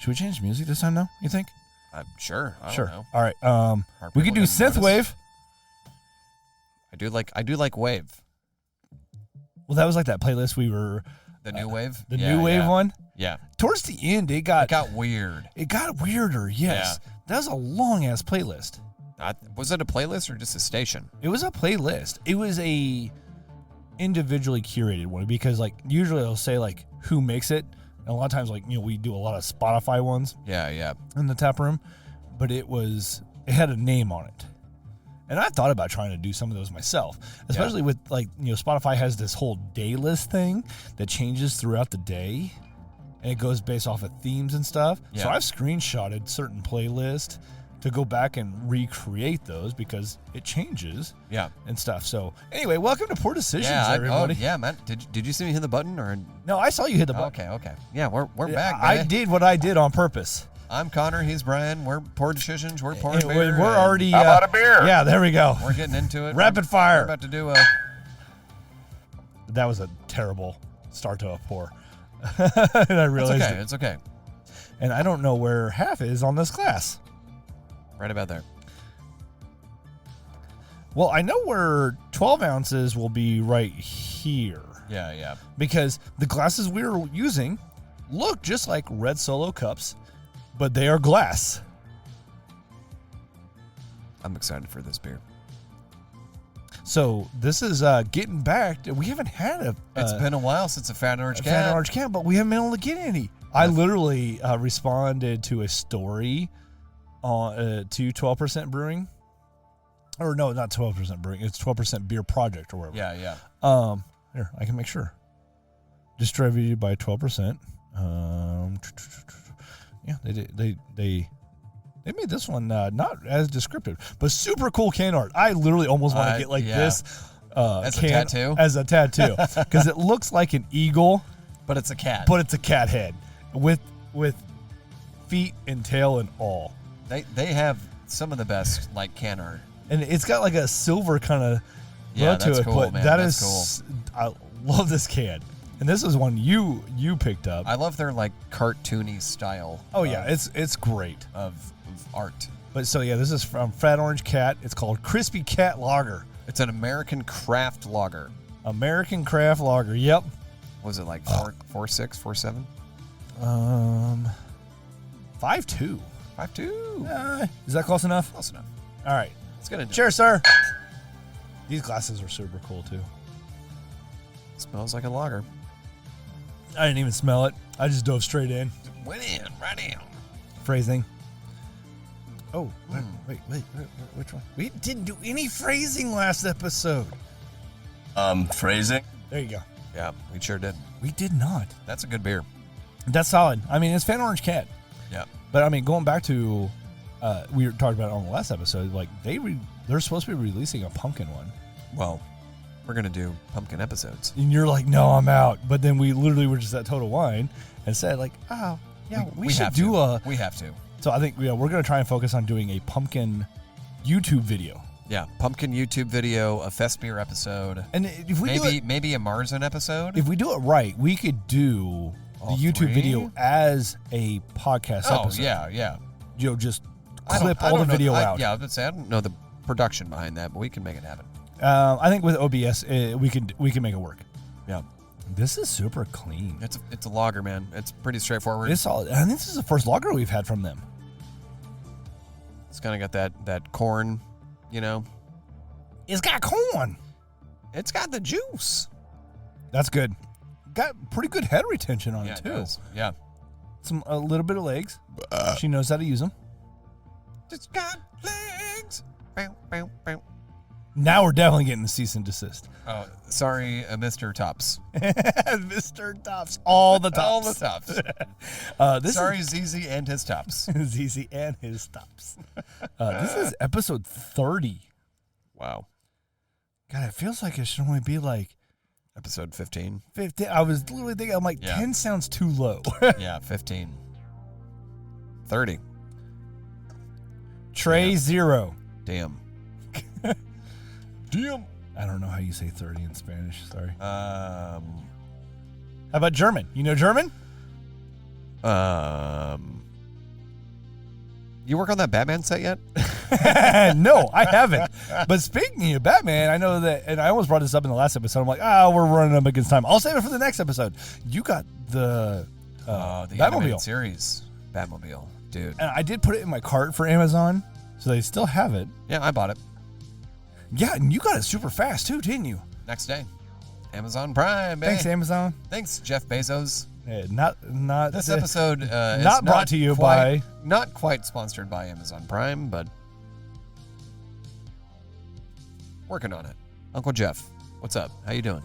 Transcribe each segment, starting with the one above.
Should we change music this time, though, you think? Sure. I Sure. don't know. All right. We could do synthwave. I do like wave. Well, that was like that playlist we were... The new wave? The new wave one? Yeah. Towards the end, it got weird. It got weirder, yes. Yeah. That was a long-ass playlist. Was it a playlist or just a station? It was a playlist. It was a individually curated one because, like, usually I'll say, like, who makes it. And a lot of times, like, we do a lot of Spotify ones. Yeah. In the tap room. But it had a name on it. And I thought about trying to do some of those myself, especially with, like, Spotify has this whole day list thing that changes throughout the day, and it goes based off of themes and stuff. Yeah. So I've screenshotted certain playlists to go back and recreate those because it changes and stuff. So anyway, welcome to Poor Decisions, everybody. Man. Did you see me hit the button? Or No, I saw you hit the button. Okay. Yeah, we're back, I did what I did on purpose. I'm Conor. He's Bryan. We're Poor Decisions. We're pouring beer. We're already... How about a beer? Yeah, there we go. We're getting into it. Rapid fire. We're about to do That was a terrible start to a pour. And I realized It's okay. And I don't know where half is on this glass. Right about there. Well, I know where 12 ounces will be right here. Yeah. Because the glasses we were using look just like Red Solo cups, but they are glass. I'm excited for this beer. So this is getting back. We haven't had It's been a while since a Fat Orange Can. Fat Orange Can, but we haven't been able to get any. I literally responded to a story on to 12% Brewing. Or no, not 12% Brewing. It's 12% Beer Project or whatever. Yeah. Here, I can make sure. Distributed by 12%. Yeah, they did. They made this one not as descriptive, but super cool can art. I literally almost want to get like this as a tattoo. As a tattoo, because it looks like an eagle, but it's a cat. But it's a cat head with feet and tail and all. They have some of the best like can art, and it's got like a silver kind of look to it. Cool, but man. That's cool. I love this can. And this is one you picked up. I love their like cartoony style. Oh yeah, it's great of art. But so yeah, this is from Fat Orange Cat. It's called Crispy Cat Lager. It's an American craft lager. American craft lager. Yep. Was it like 4.6, 4.7? 5.2. 5.2. Is that close enough? Close enough. All right. Let's get into it. Cheers, sir. These glasses are super cool too. Smells like a lager. I didn't even smell it. I just dove straight in. Went in, right in. Phrasing. Oh, wait, which one? We didn't do any phrasing last episode. Phrasing? There you go. Yeah, we sure did. We did not. That's a good beer. That's solid. I mean, it's Fat Orange Cat. Yeah. But I mean, going back to, we were talking about it on the last episode, like they're supposed to be releasing a pumpkin one. Well, we're going to do pumpkin episodes. And you're like, no, I'm out. But then we literally were just at Total Wine and said like, oh, yeah, we should do We have to. So I think we're going to try and focus on doing a pumpkin YouTube video. Yeah, pumpkin YouTube video, a Fest Beer episode. And if we maybe a Marzen episode. If we do it right, we could do the YouTube video as a podcast episode. Yeah. Just clip all the video out. I would say I don't know the production behind that, but we can make it happen. I think with OBS, we can make it work. Yeah. This is super clean. It's a lager, man. It's pretty straightforward. It's solid. I think this is the first lager we've had from them. It's kind of got that corn, It's got corn. It's got the juice. That's good. Got pretty good head retention on it too. It does. Yeah. A little bit of legs. She knows how to use them. It's got legs. Bow, bow, bow. Now we're definitely getting the cease and desist. Oh, sorry, Mr. Tops. Mr. Tops. All the tops. All the tops. Sorry, ZZ and his tops. ZZ and his tops. This is episode 30. Wow. God, it feels like it should only be like episode 15. 15. I was literally thinking, I'm like, 10 sounds too low. Yeah, 15. 30. Tray 0. Damn. Damn. I don't know how you say 30 in Spanish. Sorry. How about German? You know German? You work on that Batman set yet? No, I haven't. But speaking of Batman, I know that, and I almost brought this up in the last episode. I'm like, we're running up against time. I'll save it for the next episode. You got the The Batmobile animated series Batmobile, dude. And I did put it in my cart for Amazon, so they still have it. Yeah, I bought it. Yeah, and you got it super fast too, didn't you? Next day. Amazon Prime, man. Thanks, Amazon. Thanks, Jeff Bezos. Not This episode is not brought to you by... Not quite sponsored by Amazon Prime, but working on it. Uncle Jeff, what's up? How you doing?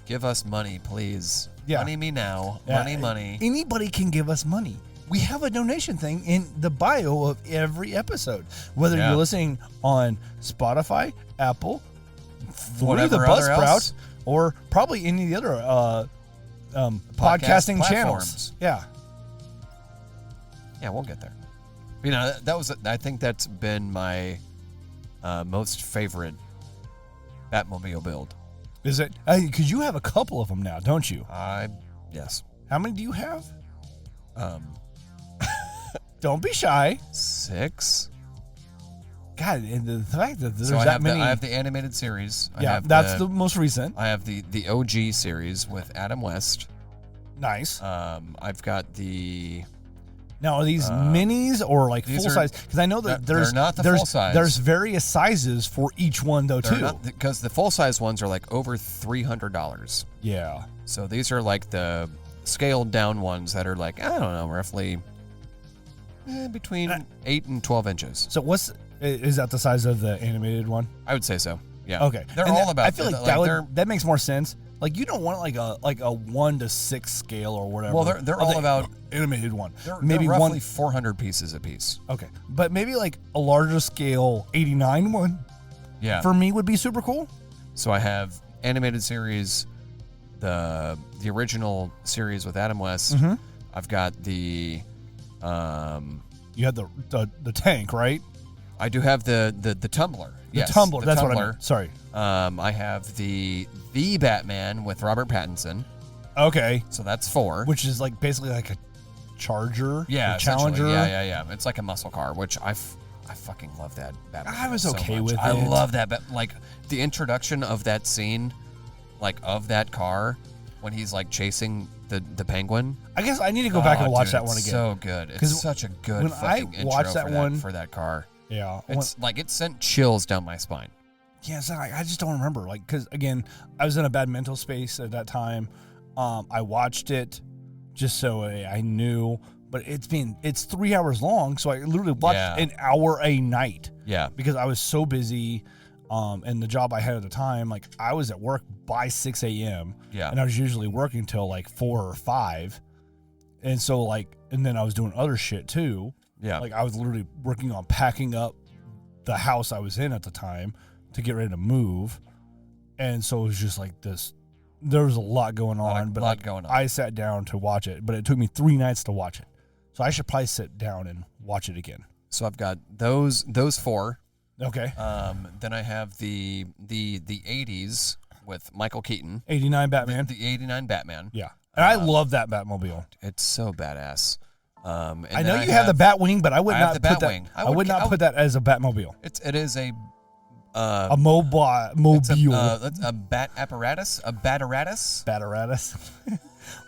Give us money, please. Yeah. Money me now. Yeah, Money. Anybody can give us money. We have a donation thing in the bio of every episode. Whether you're listening on Spotify, Apple, through the Buzzsprout, or probably any of the other podcasting channels. Yeah. Yeah, we'll get there. You know, I think that's been my most favorite Batmobile build. Is it? Because you have a couple of them now, don't you? Yes. How many do you have? Don't be shy. 6. God, and the fact that there's So that many. I have the animated series. That's the most recent. I have the OG series with Adam West. Nice. I've got the. Now, are these minis or like full size? Because I know that they're not the full size. There's various sizes for each one, though, too. Because the full size ones are like over $300. Yeah. So these are like the scaled down ones that are like, I don't know, roughly between 8 and 12 inches. So is that the size of the animated one? I would say so. Yeah. Okay. They're all about. I feel like that makes more sense. Like you don't want like a 1 to 6 scale or whatever. Well, they're all about animated one. Maybe roughly 400 pieces a piece. Okay, but maybe like a larger scale 89 one. Yeah. For me would be super cool. So I have animated series, the original series with Adam West. Mm-hmm. I've got the. You had the tank, right? I do have the tumbler. The tumbler. That's what I meant. Sorry. I have the Batman with Robert Pattinson. Okay. So that's 4. Which is like basically like a Charger. Yeah. A Challenger. Yeah. It's like a muscle car, which I fucking love that Batman. I was okay with it. I love that. Like the introduction of that scene, like of that car when he's like chasing the penguin. I guess I need to go back and watch that one again. So good. It's such a good when fucking I watched intro for that car. Yeah. It's like it sent chills down my spine. Yeah, so I just don't remember. Like, because again, I was in a bad mental space at that time. I watched it just so I knew, but it's 3 hours long, so I literally watched an hour a night. Yeah. Because I was so busy, and the job I had at the time, like I was at work by 6 a.m. Yeah. And I was usually working till like 4 or 5, and so like, and then I was doing other shit too. Yeah. Like I was literally working on packing up the house I was in at the time to get ready to move. And so it was just like this, there was a lot going on, but like I sat down to watch it, but it took me 3 nights to watch it. So I should probably sit down and watch it again. So I've got those 4. Okay. Then I have the 80s with Michael Keaton. 89 Batman. The 89 Batman. Yeah. And I love that Batmobile. It's so badass. And I know you have the Batwing, but I would not put that. I would not put that as a Batmobile. It is a mobile. It's a bat apparatus, a bataratus. Bataratus.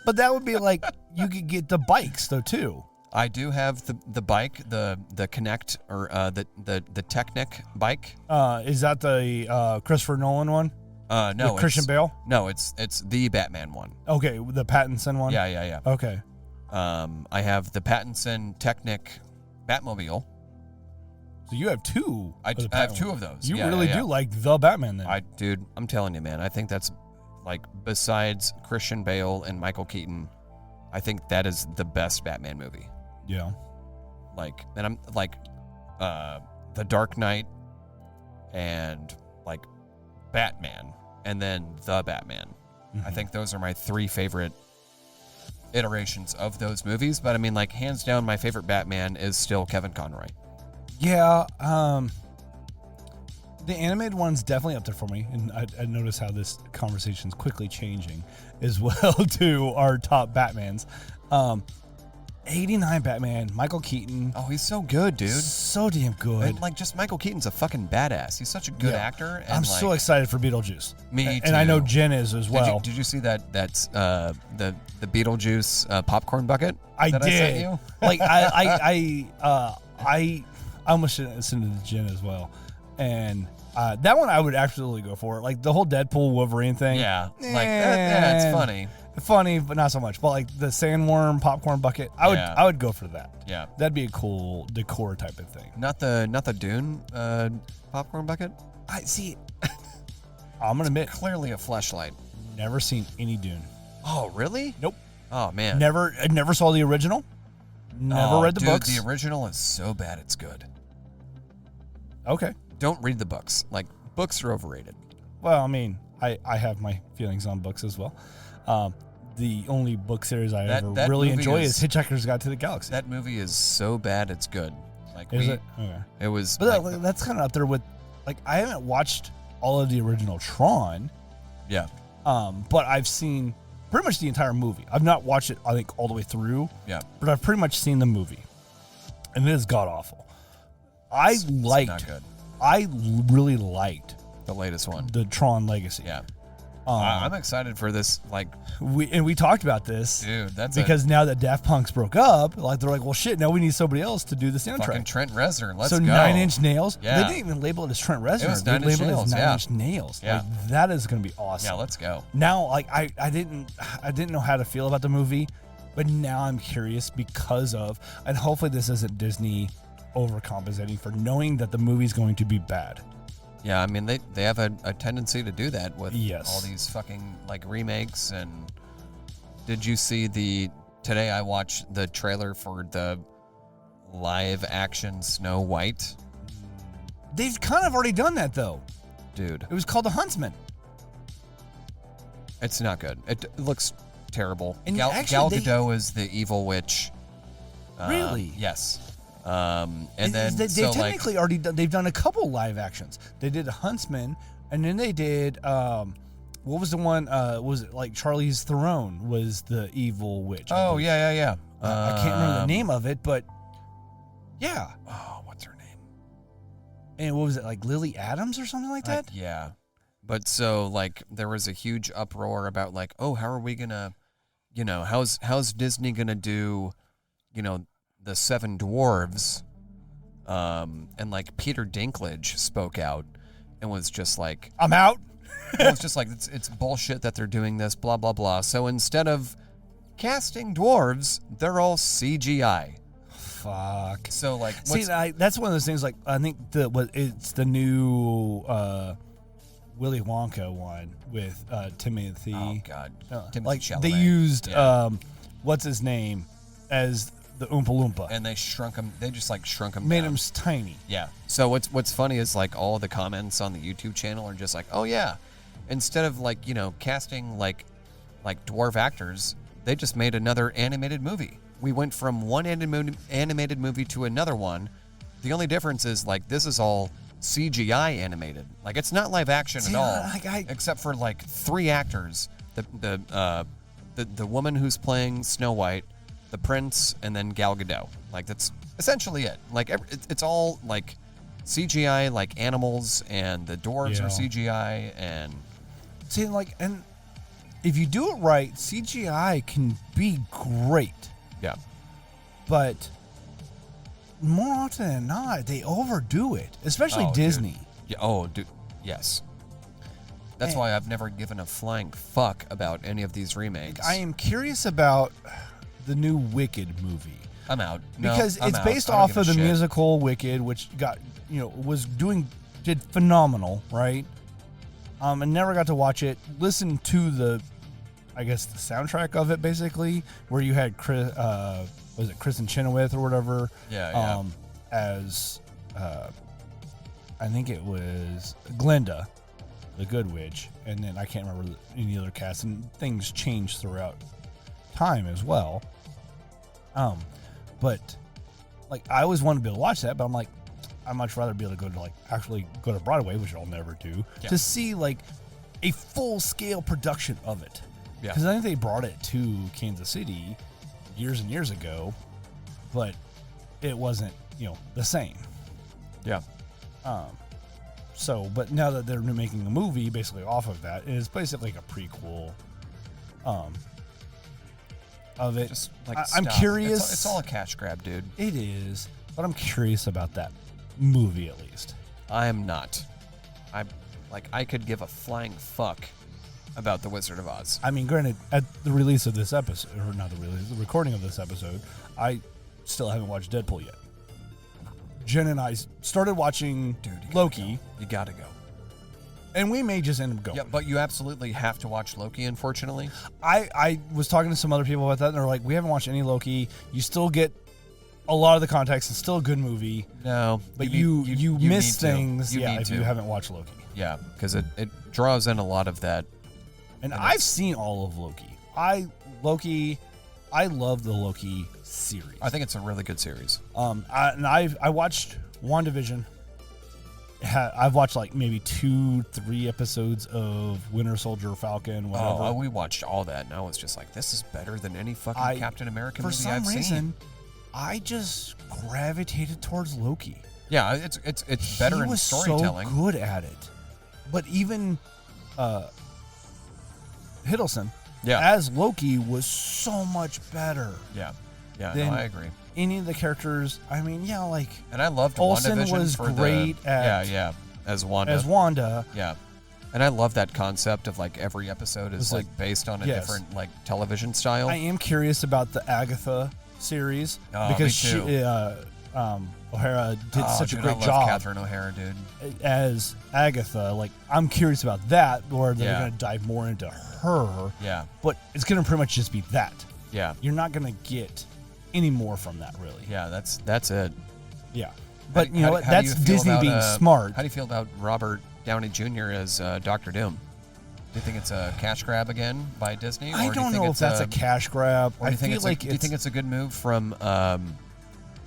But that would be like you could get the bikes though too. I do have the bike, the Connect or the Technic bike. Is that the Christopher Nolan one? No, with Christian Bale. No, it's the Batman one. Okay, the Pattinson one. Yeah. Okay. I have the Pattinson Technic Batmobile. So you have 2. I have 2 of those. You really do like the Batman then. Dude, I'm telling you, man. I think that's like besides Christian Bale and Michael Keaton, I think that is the best Batman movie. Yeah. Like, and I'm like, The Dark Knight, and like Batman, and then the Batman. Mm-hmm. I think those are my 3 favorite iterations of those movies. But I mean, like hands down, my favorite Batman is still Kevin Conroy. Yeah, the animated one's definitely up there for me, and I notice how this conversation's quickly changing as well to our top Batmans. '89 Batman, Michael Keaton. Oh, he's so good, dude. So damn good. And like, just Michael Keaton's a fucking badass. He's such a good actor. And I'm like, so excited for Beetlejuice. Me And I know too. Jen is as well. Did you see that's the Beetlejuice popcorn bucket? I that did. I sent you? Like I almost sent it to Jen as well, and that one I would absolutely go for. Like the whole Deadpool Wolverine thing. Yeah, like it's funny. Funny, but not so much. But like the sandworm popcorn bucket, I would go for that. Yeah, that'd be a cool decor type of thing. Not the Dune popcorn bucket. I see. I'm gonna admit, Clearly a fleshlight. never seen any Dune. Oh, really? Nope. Oh man. I never saw the original. Never read the dude, books. The original is so bad it's good. Okay. Don't read the books. Like, books are overrated. Well, I mean, I have my feelings on books as well. The only book series I ever that really movie enjoy is- is Hitchhiker's Guide to the Galaxy. That movie is so bad it's good. Like, Is it? Okay. It was. But like, that's kind of up there with, like, I haven't watched all of the original Tron, yeah. but I've seen pretty much the entire movie. I've not watched it, I think, all the way through, Yeah. but I've pretty much seen the movie, and it is god awful. It's not good. I really liked The latest one. the Tron Legacy. Yeah. I'm excited for this. Like, We talked about this, dude, that's because now that Daft Punk's broke up, like they're like, well, shit, now we need somebody else to do the soundtrack. fucking Trent Reznor. Let's so go. 9 Inch Nails. Yeah. They didn't even label it as Trent Reznor. It was They 9 Inch labeled it as Nails, 9 yeah. Inch Nails. Yeah. Like, that is going to be awesome. Yeah, let's go. Now, like I didn't know how to feel about the movie, but now I'm curious because of, and hopefully this isn't Disney overcompensating for knowing that the movie's going to be bad. Yeah, I mean, they have a tendency to do that with Yes. all these fucking, like, remakes. And did you see today I watched the trailer for the live action Snow White? They've kind of already done that though. Dude, It was called The Huntsman. it's not good. It looks terrible. And Gal actually, Gadot is the evil witch. Really? Yes. And then they so technically already done, they've done a couple live actions. They did a Huntsman, and then they did what was the one? Was it like Charlize Theron was the evil witch? I oh believe. yeah. I can't remember the name of it, but yeah. Oh, what's her name? And what was it, like Lily Adams or something like that? Yeah. But so like there was a huge uproar about like, oh, how are we gonna, how's Disney gonna do, the Seven Dwarves? And like Peter Dinklage spoke out and was just like, I'm out. it's just like it's bullshit that they're doing this, blah blah blah. So instead of casting dwarves, they're all CGI. Fuck. So like, See, that's one of those things. Like I think it's the new Willy Wonka one with Timothy. oh god, Timothy like Chalamet. they used Yeah. what's his name as the Oompa Loompa. And they shrunk him. They just like shrunk him. Made down. him tiny. Yeah. So what's funny is like all of the comments on the YouTube channel are just like, oh yeah, instead of like casting like dwarf actors, they just made another animated movie. We went from one animated movie to another one. The only difference is like this is all CGI animated. Like it's not live action at all, except for like 3 actors: the woman who's playing Snow White, the prince, and then Gal Gadot. Like that's essentially it. Like it's all like CGI, like animals, and the dwarves Yeah. are CGI, and See, like, and if you do it right, CGI can be great, yeah, but more often than not, they overdo it, especially Oh, dude. Disney. yeah. Oh, dude, yes. That's And- why I've never given a flying fuck about any of these remakes. I am curious about the new Wicked movie. I'm out No, Because I'm it's out. based I don't off give a of the shit. musical Wicked, which got did phenomenal, right? I never got to watch it. Listen to the soundtrack of it, basically, where you had Chris, was it Kristen Chenoweth or whatever? Yeah. As I think it was Glinda, the Good Witch, and then I can't remember any other cast, and things changed throughout time as well. But like I always wanted to be able to watch that, but I'm like, I'd much rather be able to go to actually go to Broadway, which I'll never do, to see like a full scale production of it. Yeah. Because I think they brought it to Kansas City years and years ago, but it wasn't, the same. Yeah. So, but now that they're making a movie basically off of that, it's basically like a prequel of it. Just like I'm stuff. curious. It's all a cash grab, dude. It is, but I'm curious about that movie at least. I am not. I could give a flying fuck about The Wizard of Oz. I mean, granted, at the release of this episode, or not the release, the recording of this episode, I still haven't watched Deadpool yet. Jen and I started watching Loki. You gotta go. And we may just end up going. Yeah, but you absolutely have to watch Loki, unfortunately. I was talking to some other people about that, and they're like, we haven't watched any Loki. You still get a lot of the context. It's still a good movie. No. But you miss things you if you haven't watched Loki. Yeah, because it draws in a lot of that. And I've seen all of Loki. I love the Loki series. I think it's a really good series. I watched WandaVision. I've watched like maybe 2-3 episodes of Winter Soldier, Falcon, whatever. Oh, we watched all that, and I was just like, this is better than any fucking Captain America movie I've seen. For some reason, I just gravitated towards Loki. Yeah, it's better in storytelling. He was so good at it. But even Hiddleston, as Loki, was so much better. Yeah, than no, I agree. Any of the characters, I mean, and I loved Olsen WandaVision was for great at as Wanda. Yeah, and I love that concept of like every episode is like based on a different like television style. I am curious about the Agatha series because she O'Hara did such a great job. Catherine O'Hara, dude, as Agatha. Like, I'm curious about that, where they're going to dive more into her. Yeah, but it's going to pretty much just be that. Yeah, you're not going to get any more from that, really. Yeah, that's it. Yeah, but that's Disney being smart. How do you feel about Robert Downey Jr. as Dr. Doom? Do you think it's a cash grab again by Disney? I don't know if that's a cash grab. Or do you think it's a good move from,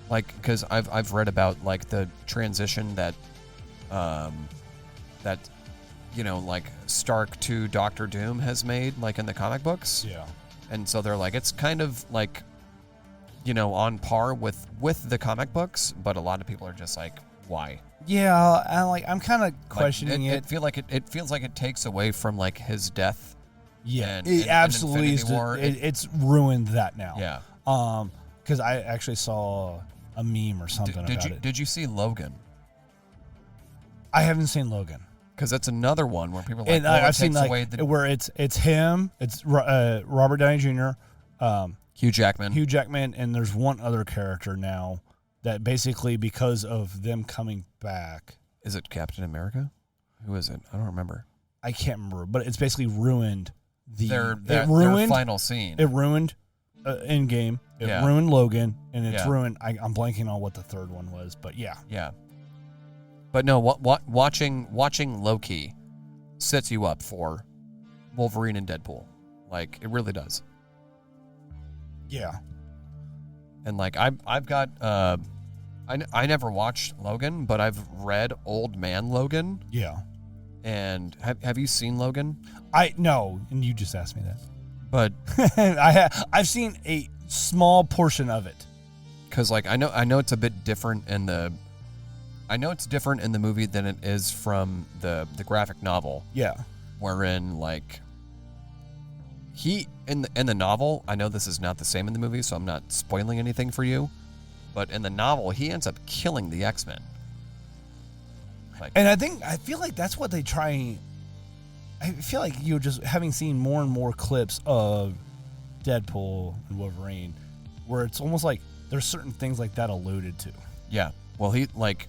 because I've read about like the transition that like Stark to Dr. Doom has made, like in the comic books. Yeah, and so they're like, it's kind of like, on par with the comic books, but a lot of people are just like, why? Yeah, and I'm kind of questioning it. It feels like it takes away from like his death. Yeah, it absolutely is. It's ruined that now. Yeah. Because I actually saw a meme or something about it. Did you see Logan? I haven't seen Logan. Because that's another one where people are like, and I've seen where it's him, it's Robert Downey Jr., Hugh Jackman, and there's one other character now that basically, because of them coming back. Is it Captain America? Who is it? I don't remember. I can't remember, but it's basically ruined their final scene. It ruined Endgame. It ruined Logan, and it's ruined. I'm blanking on what the third one was, but yeah. Yeah. But no, watching Loki sets you up for Wolverine and Deadpool. Like, it really does. Yeah. And like I've got I never watched Logan, but I've read Old Man Logan. Yeah. And have you seen Logan? No, and you just asked me that. But I've seen a small portion of it. Cuz like I know it's a bit different in the movie than it is from the graphic novel. Yeah. Wherein like he in the novel, I know this is not the same in the movie, so I'm not spoiling anything for you. But in the novel, he ends up killing the X-Men. And I feel like that's what they try. I feel like you're just having seen more and more clips of Deadpool and Wolverine, where it's almost like there's certain things like that alluded to. Yeah. Well, he like,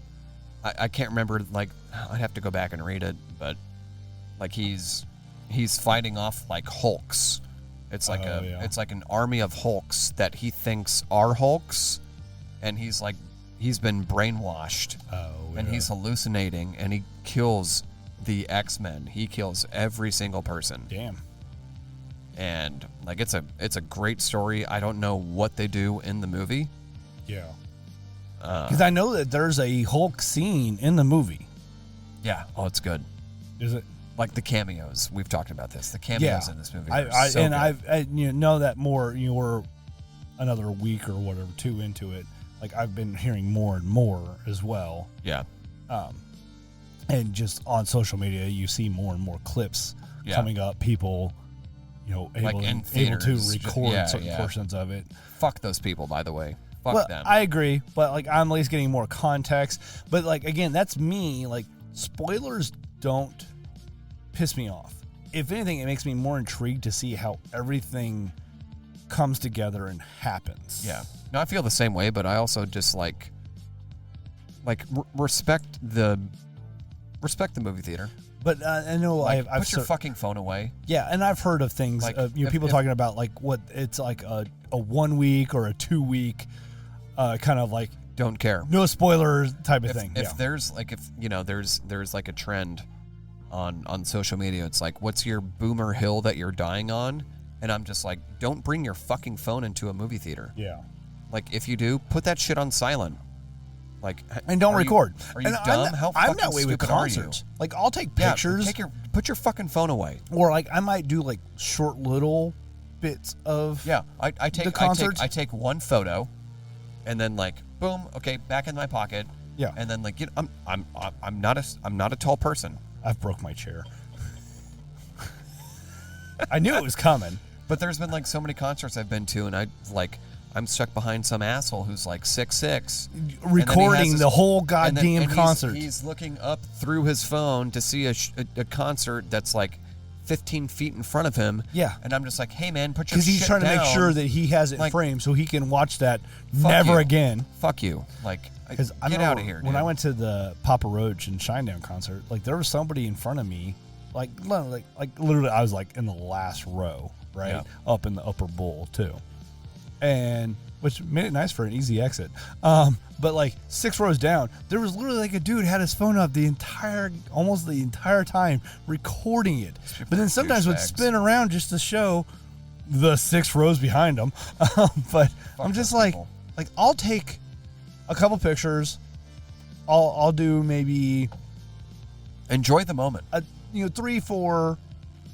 I can't remember. Like, I'd have to go back and read it, but like he's fighting off like Hulks. It's like it's like an army of Hulks that he thinks are Hulks, and he's been brainwashed. And he's hallucinating, and he kills the X-Men. He kills every single person. Damn. And like it's a great story. I don't know what they do in the movie. Yeah. Because I know that there's a Hulk scene in the movie. Yeah. Oh, it's good. Is it? Like the cameos. We've talked about this. The cameos in this movie. I know that more. another week or whatever, 2 into it, like I've been hearing more and more as well. Yeah. And just on social media, you see more and more clips coming up. People, able to record certain portions of it. Fuck those people, by the way. Fuck them. I agree, but like I'm at least getting more context. But like again, that's me. Like spoilers don't piss me off. If anything, it makes me more intrigued to see how everything comes together and happens. Yeah. No, I feel the same way, but I also just respect the movie theater. But I know I've put your fucking phone away. Yeah, and I've heard of things. Like, people talking about like what it's like a 1 week or a 2 week, kind of like don't care, no spoilers type of thing. If there's like there's like a trend on social media, it's like what's your boomer hill that you're dying on, and I'm just like, don't bring your fucking phone into a movie theater. Yeah, like if you do, put that shit on silent. Like, and don't record. Are you and dumb? How fucking I'm that way with stupid concerts. Like I'll take pictures. Put your fucking phone away. Or like I might do like short little bits of I take the concerts. I take one photo, and then like boom, okay, back in my pocket. Yeah, and then like I'm not a tall person. I've broke my chair. I knew it was coming, but there's been like so many concerts I've been to, and I'm stuck behind some asshole who's like 6'6", recording the whole goddamn concert. He's looking up through his phone to see a concert that's like 15 feet in front of him. Yeah, and I'm just like, hey man, put your shit down. Because he's trying to make sure that he has it framed so he can watch that never again. Fuck you. Like, get out of here, dude. When I went to the Papa Roach and Shinedown concert, like there was somebody in front of me, like literally I was like in the last row, right, up in the upper bowl too. And which made it nice for an easy exit. But like 6 rows down, there was literally like a dude had his phone up almost the entire time recording it. But then sometimes would spin around just to show the 6 rows behind him. But I'm just like I'll take a couple pictures. I'll do maybe enjoy the moment. 3, 4,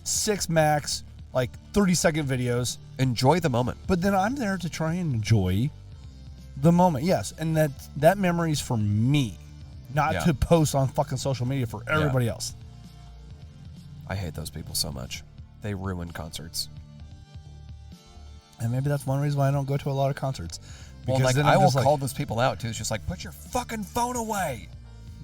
6 max, like 30-second videos. Enjoy the moment. But then I'm there to try and enjoy the moment. Yes, and that memory is for me, not to post on fucking social media for everybody else. I hate those people so much. They ruin concerts. And maybe that's one reason why I don't go to a lot of concerts. Because well, like, I will call those people out too. It's just like, put your fucking phone away.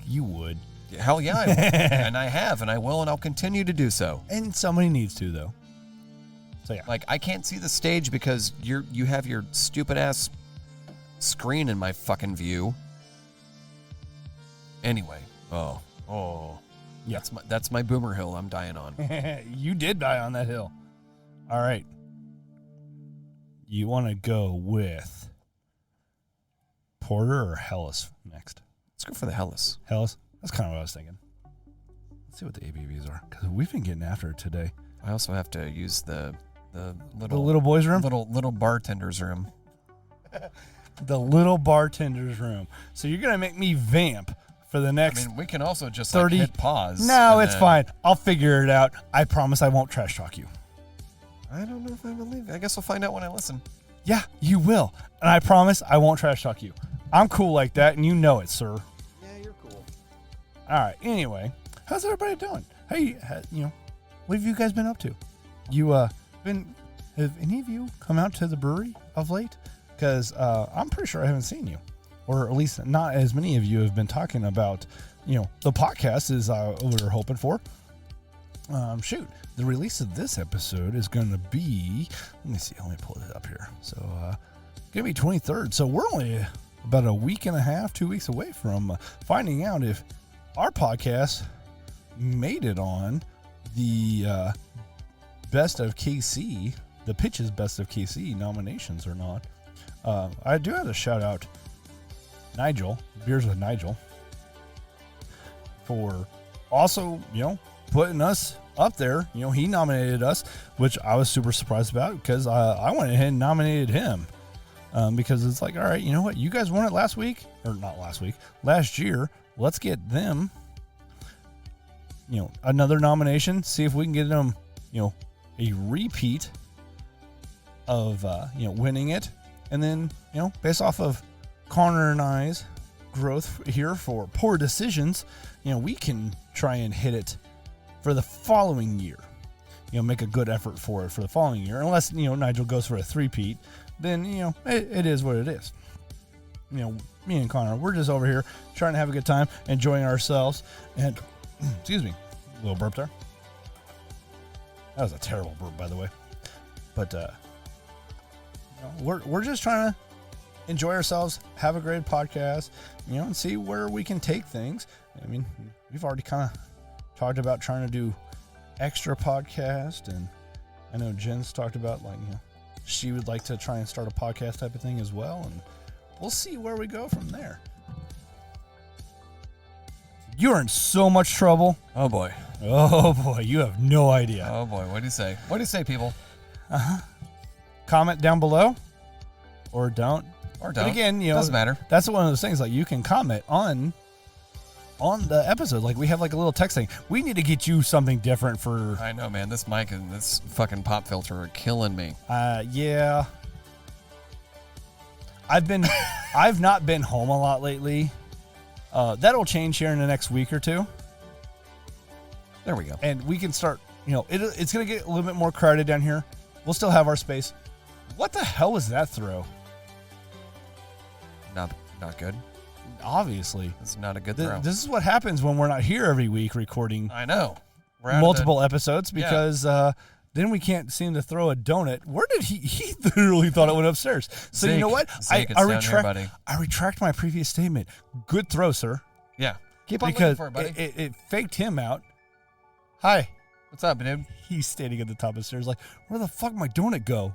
You would. Hell yeah, I will. And I have, and I will, and I'll continue to do so. And somebody needs to, though. So yeah. Like, I can't see the stage because you have your stupid ass screen in my fucking view. Anyway. Oh. Yeah. That's my boomer hill I'm dying on. You did die on that hill. All right. You want to go with Porter or Hellas next? Let's go for the Hellas. Hellas? That's kind of what I was thinking. Let's see what the ABVs are, because we've been getting after it today. I also have to use the little boys' room? Little bartender's room. The little bartender's room. So you're going to make me vamp for the next 30... I mean, we can also just 30... hit pause. No, it's fine. I'll figure it out. I promise I won't trash talk you. I don't know if I believe it. I guess we'll find out when I listen. Yeah, you will. And I promise I won't trash talk you. I'm cool like that, and you know it, sir. Yeah, you're cool. All right. Anyway, how's everybody doing? Hey, what have you guys been up to? Have any of you come out to the brewery of late? Because I'm pretty sure I haven't seen you, or at least not as many of you have been talking about, the podcast is what we're hoping for. The release of this episode is going to be, let me pull it up here. So, going to be 23rd. So we're only about a week and a half, 2 weeks away from finding out if our podcast made it on the Best of KC, the Pitches Best of KC nominations or not. I do have to shout out Nigel, Beers with Nigel, for also, putting us up there. He nominated us, which I was super surprised about, because I went ahead and nominated him, because it's like, all right, you know what? You guys won it last year. Let's get them, another nomination. See if we can get them, a repeat of, winning it. And then, based off of Conor and I's growth here for Poor Decisions, we can try and hit it for the following year. Make a good effort for it for the following year. Unless, Nigel goes for a three-peat, then, it is what it is. Me and Conor, we're just over here trying to have a good time, enjoying ourselves. And, excuse me, a little burp there. That was a terrible burp, by the way. But, we're just trying to enjoy ourselves, have a great podcast, and see where we can take things. I mean, we've already kind of talked about trying to do extra podcast, and I know Jen's talked about she would like to try and start a podcast type of thing as well, and we'll see where we go from there. You're in so much trouble. Oh boy, you have no idea. Oh boy, what do you say? What do you say, people? Comment down below, or don't. Or don't. But again, doesn't matter. That's one of those things. Like, you can comment on the episode. Like, we have like a little text thing. We need to get you something different for. I know, man. This mic and this fucking pop filter are killing me. Yeah. I've not been home a lot lately. That'll change here in the next week or two. There we go. And we can start. It's gonna get a little bit more crowded down here. We'll still have our space. What the hell was that throw? Not good. Obviously. It's not a good throw. This is what happens when we're not here every week recording I know. We're multiple episodes because then we can't seem to throw a donut. Where did he literally thought it went upstairs. So Zeke, you know what? Zeke, I retract my previous statement. Good throw, sir. Yeah. Keep on because looking for it, buddy. It faked him out. Hi. What's up, dude? He's standing at the top of the stairs like, where the fuck my donut go?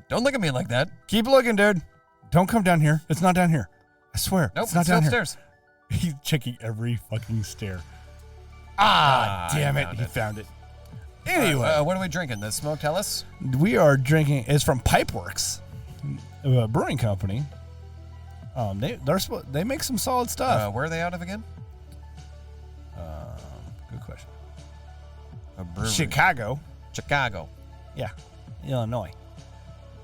Don't look at me like that. Keep looking, dude. Don't come down here. It's not down here. I swear. Nope, it's not down upstairs. Here. He's checking every fucking stair. Damn it. He found it. Anyway. What are we drinking? The Smoke Hellas? We are drinking, it's from Pipeworks, a brewing company. They make some solid stuff. Where are they out of again? Good question. A brewery. Chicago. Yeah. Illinois.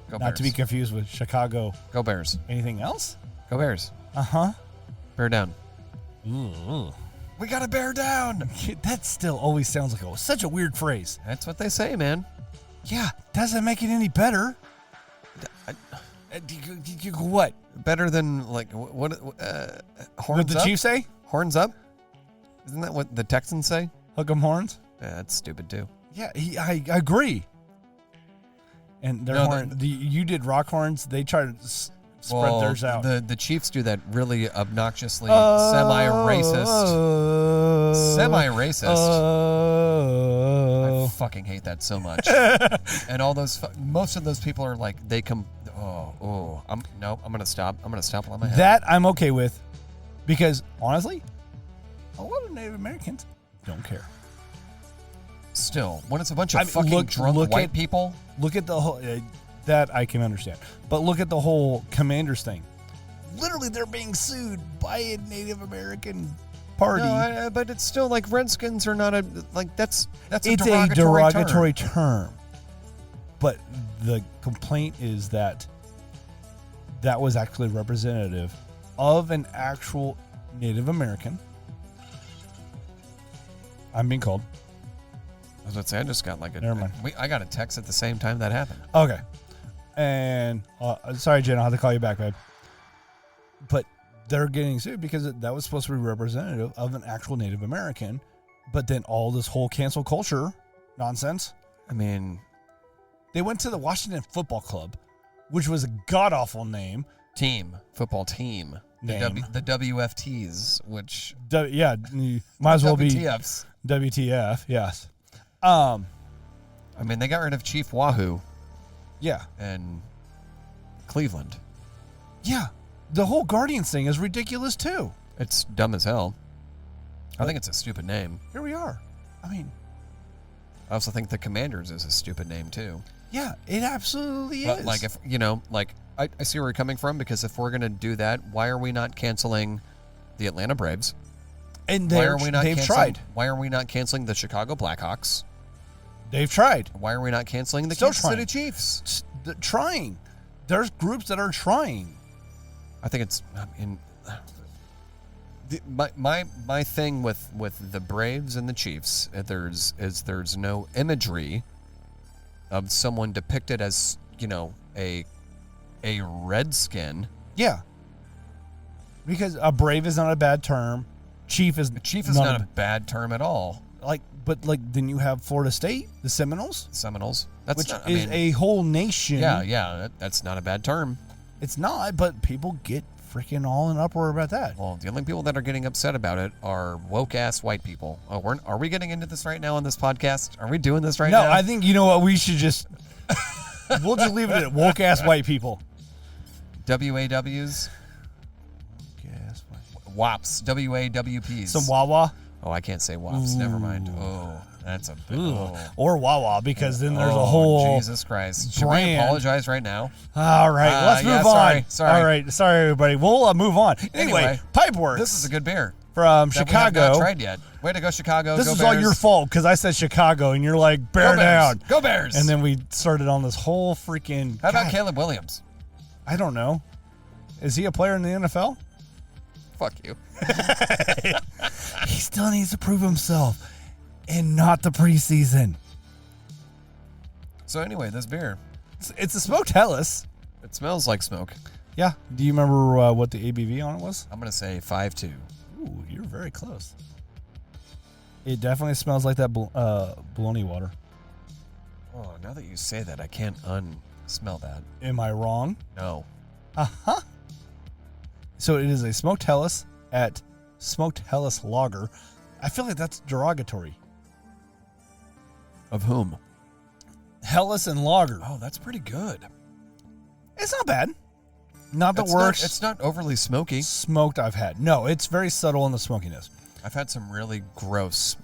Go Not Bears. to be confused with Chicago. Go Bears. Anything else? Go Bears. Uh-huh. Bear down. Ooh. We got to bear down. That still always sounds like such a weird phrase. That's what they say, man. Yeah, doesn't make it any better. What? Better than, like, what horns What did the up? Chiefs say? Horns up? Isn't that what the Texans say? Hook 'em horns? Yeah, that's stupid, too. Yeah, I agree. And their you did rock horns. They tried to spread theirs out. The Chiefs do that really obnoxiously semi-racist. I fucking hate that so much. And all those, most of those people are like, they come. I'm gonna stop. I'm gonna stop while I'm ahead. That I'm okay with, because honestly, a lot of Native Americans don't care. Still, when it's a bunch of fucking drunk white people. Look at the whole. That I can understand. But look at the whole Commanders thing. Literally, they're being sued by a Native American party. No, but it's still like Redskins are not that's it's a derogatory term. But the complaint is that was actually representative of an actual Native American. I'm being called. I was about to say, I just got like Never mind. I got a text at the same time that happened. Okay. And sorry, Jen, I'll have to call you back, babe. But they're getting sued because that was supposed to be representative of an actual Native American. But then all this whole cancel culture nonsense. I mean, they went to the Washington Football Club, which was a god-awful name. Football team. Name. The WFTs, which... might as well be... WTFs. WTF, yes. I mean, they got rid of Chief Wahoo. Yeah. And Cleveland. Yeah. The whole Guardians thing is ridiculous, too. It's dumb as hell. I think it's a stupid name. Here we are. I mean... I also think the Commanders is a stupid name, too. Yeah, it absolutely But is. like, if, I see where you're coming from, because if we're going to do that, why are we not canceling the Atlanta Braves? And they've tried. Why are we not canceling the Chicago Blackhawks? They've tried. Why are we not canceling the Still Kansas City Chiefs? trying. There's groups that are trying. I think it's. I mean, my thing with the Braves and the Chiefs, there's no imagery of someone depicted as a redskin. Yeah. Because a Brave is not a bad term. Chief is not a bad term at all. But then you have Florida State, the Seminoles. That's which is a whole nation. Yeah, that's not a bad term. It's not, but people get freaking all in uproar about that. Well, the only people that are getting upset about it are woke-ass white people. Oh, are we getting into this right now on this podcast? Are we doing this right now? No, I think, you know what, we should just... we'll just leave it at woke-ass white people. WAWs? WAPs. WAWPs. Some Wawa? Oh, I can't say WAPs. Never mind. Oh, that's a bit. Oh. Or Wawa, because then there's a whole... Jesus Christ. Should brand. we apologize right now? All right, let's move on. Sorry. All right, sorry, everybody. We'll move on. Anyway, Pipeworks. This is a good beer. From that Chicago. We have not tried yet. Way to go, Chicago. This go is Bears. all your fault, because I said Chicago, and you're like, bear down. Go Bears. And then we started on this whole freaking... How about Caleb Williams? I don't know. Is he a player in the NFL? Fuck you. He still needs to prove himself, and not the preseason. So anyway, this beer. It's a smoked Hellas. It smells like smoke. Yeah. Do you remember what the ABV on it was? I'm going to say 5.2. Ooh, you're very close. It definitely smells like that bologna water. Oh, now that you say that, I can't unsmell that. Am I wrong? No. Uh-huh. So it is a smoked Hellas at Smoked Hellas Lager. I feel like that's derogatory. Of whom? Hellas and Lager. Oh, that's pretty good. It's not bad. Not the worst. It's not overly smoky. Smoked I've had. No, it's very subtle in the smokiness. I've had some really gross,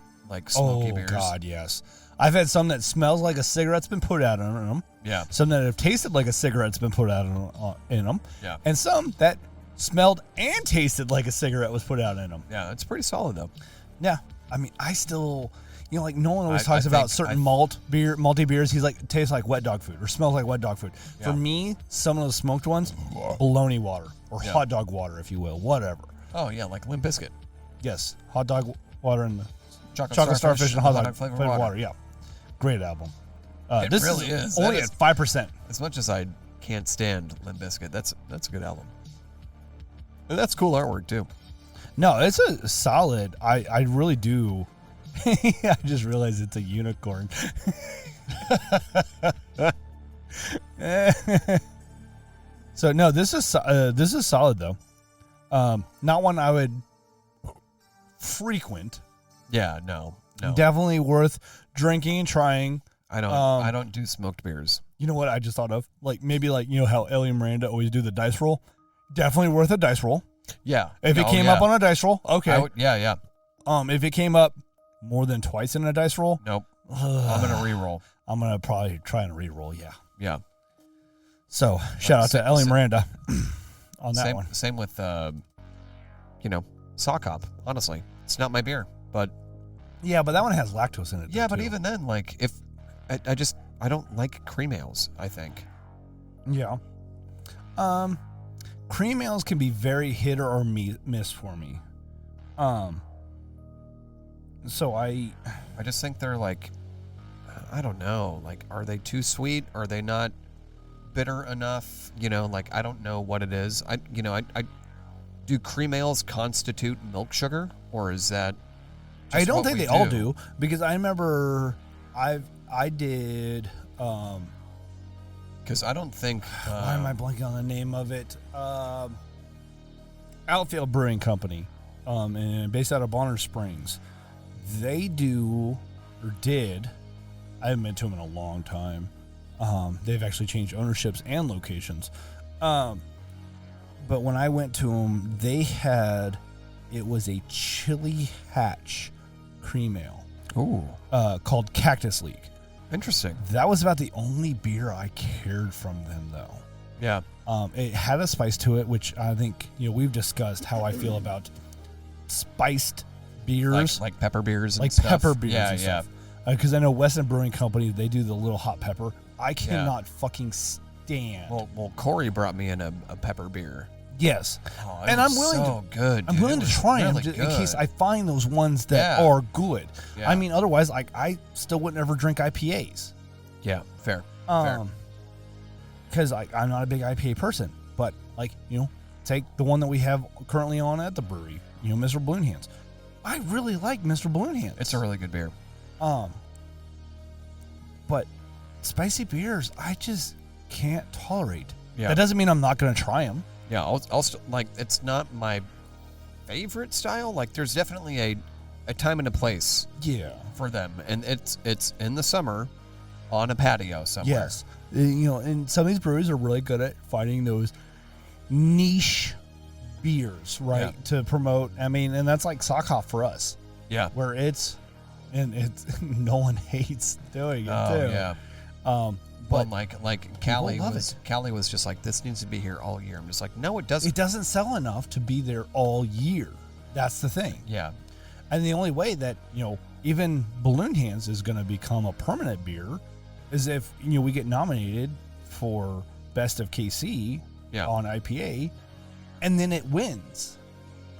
smoky beers. Oh, God, yes. I've had some that smells like a cigarette's been put out in them. Yeah. Some that have tasted like a cigarette's been put out in them. Yeah. And some that smelled and tasted like a cigarette was put out in them. Yeah, it's pretty solid, though. Yeah. I mean, I still... Nolan always talks about certain malty beers. He's like, tastes like wet dog food or smells like wet dog food. Yeah. For me, some of those smoked ones, bologna water or hot dog water, if you will, whatever. Oh, yeah, like Limp Bizkit. Yes, hot dog water and the chocolate starfish and hot dog flavored water. Yeah, great album. This really is only at 5%. As much as I can't stand Limp Bizkit, that's a good album. And that's cool artwork, too. No, it's a solid. I really do... I just realized it's a unicorn. So no, this is solid though. Not one I would frequent. Yeah, no. Definitely worth drinking and trying. I don't do smoked beers. You know what I just thought of? Maybe how Ellie and Miranda always do the dice roll. Definitely worth a dice roll. Yeah. If it came up on a dice roll, okay. Yeah. If it came up more than twice in a dice roll? Nope. I'm going to re-roll. I'm going to probably try and re-roll, yeah. Yeah. So, shout out to Ellie Miranda on that one. Same with, Sock Hop. Honestly, it's not my beer, but... Yeah, but that one has lactose in it. Yeah, but even then, if... I don't like cream ales, I think. Yeah. Cream ales can be very hit or miss for me. So I just think they're I don't know. Are they too sweet? Are they not bitter enough? I don't know what it is. I do cream ales constitute milk sugar, or is that? I don't think they all do, because I remember I did. Because I don't think. Why am I blanking on the name of it? Outfield Brewing Company, and based out of Bonner Springs. They do, or did, I haven't been to them in a long time. They've actually changed ownerships and locations. But when I went to them, it was a Chili Hatch cream ale. Ooh. Called Cactus League. Interesting. That was about the only beer I cared from them, though. Yeah. It had a spice to it, which I think, we've discussed how I feel about spiced beers, like pepper beers, and like stuff. pepper beers, and stuff. Because I know Weston Brewing Company, they do the little hot pepper. I cannot fucking stand. Well, Corey brought me in a pepper beer. Yes. Oh, and I'm willing so good. I'm dude. willing It to was try really them in good. case I find those ones that Yeah. are good. Yeah. I mean, otherwise, like I still wouldn't ever drink IPAs. Yeah, fair. Because I'm not a big IPA person, but like take the one that we have currently on at the brewery. Mr. Balloon Hands. I really like Mr. Balloon Hands. It's a really good beer. But spicy beers, I just can't tolerate. Yeah. That doesn't mean I'm not going to try them. Yeah, I'll still, like, it's not my favorite style. Like, there's definitely a time and a place for them. And it's in the summer on a patio somewhere. Yes. And some of these breweries are really good at finding those niche beers, right? Yeah. To promote. I mean, and that's like Sockhoff for us. Yeah. Where it's no one hates doing it Oh, too. yeah. But like Callie love was Callie was just like, this needs to be here all year. I'm just like, no, it doesn't. it doesn't sell enough to be there all year. That's the thing. Yeah. And the only way that, even Balloon Hands is going to become a permanent beer is if, we get nominated for Best of KC on IPA, and then it wins.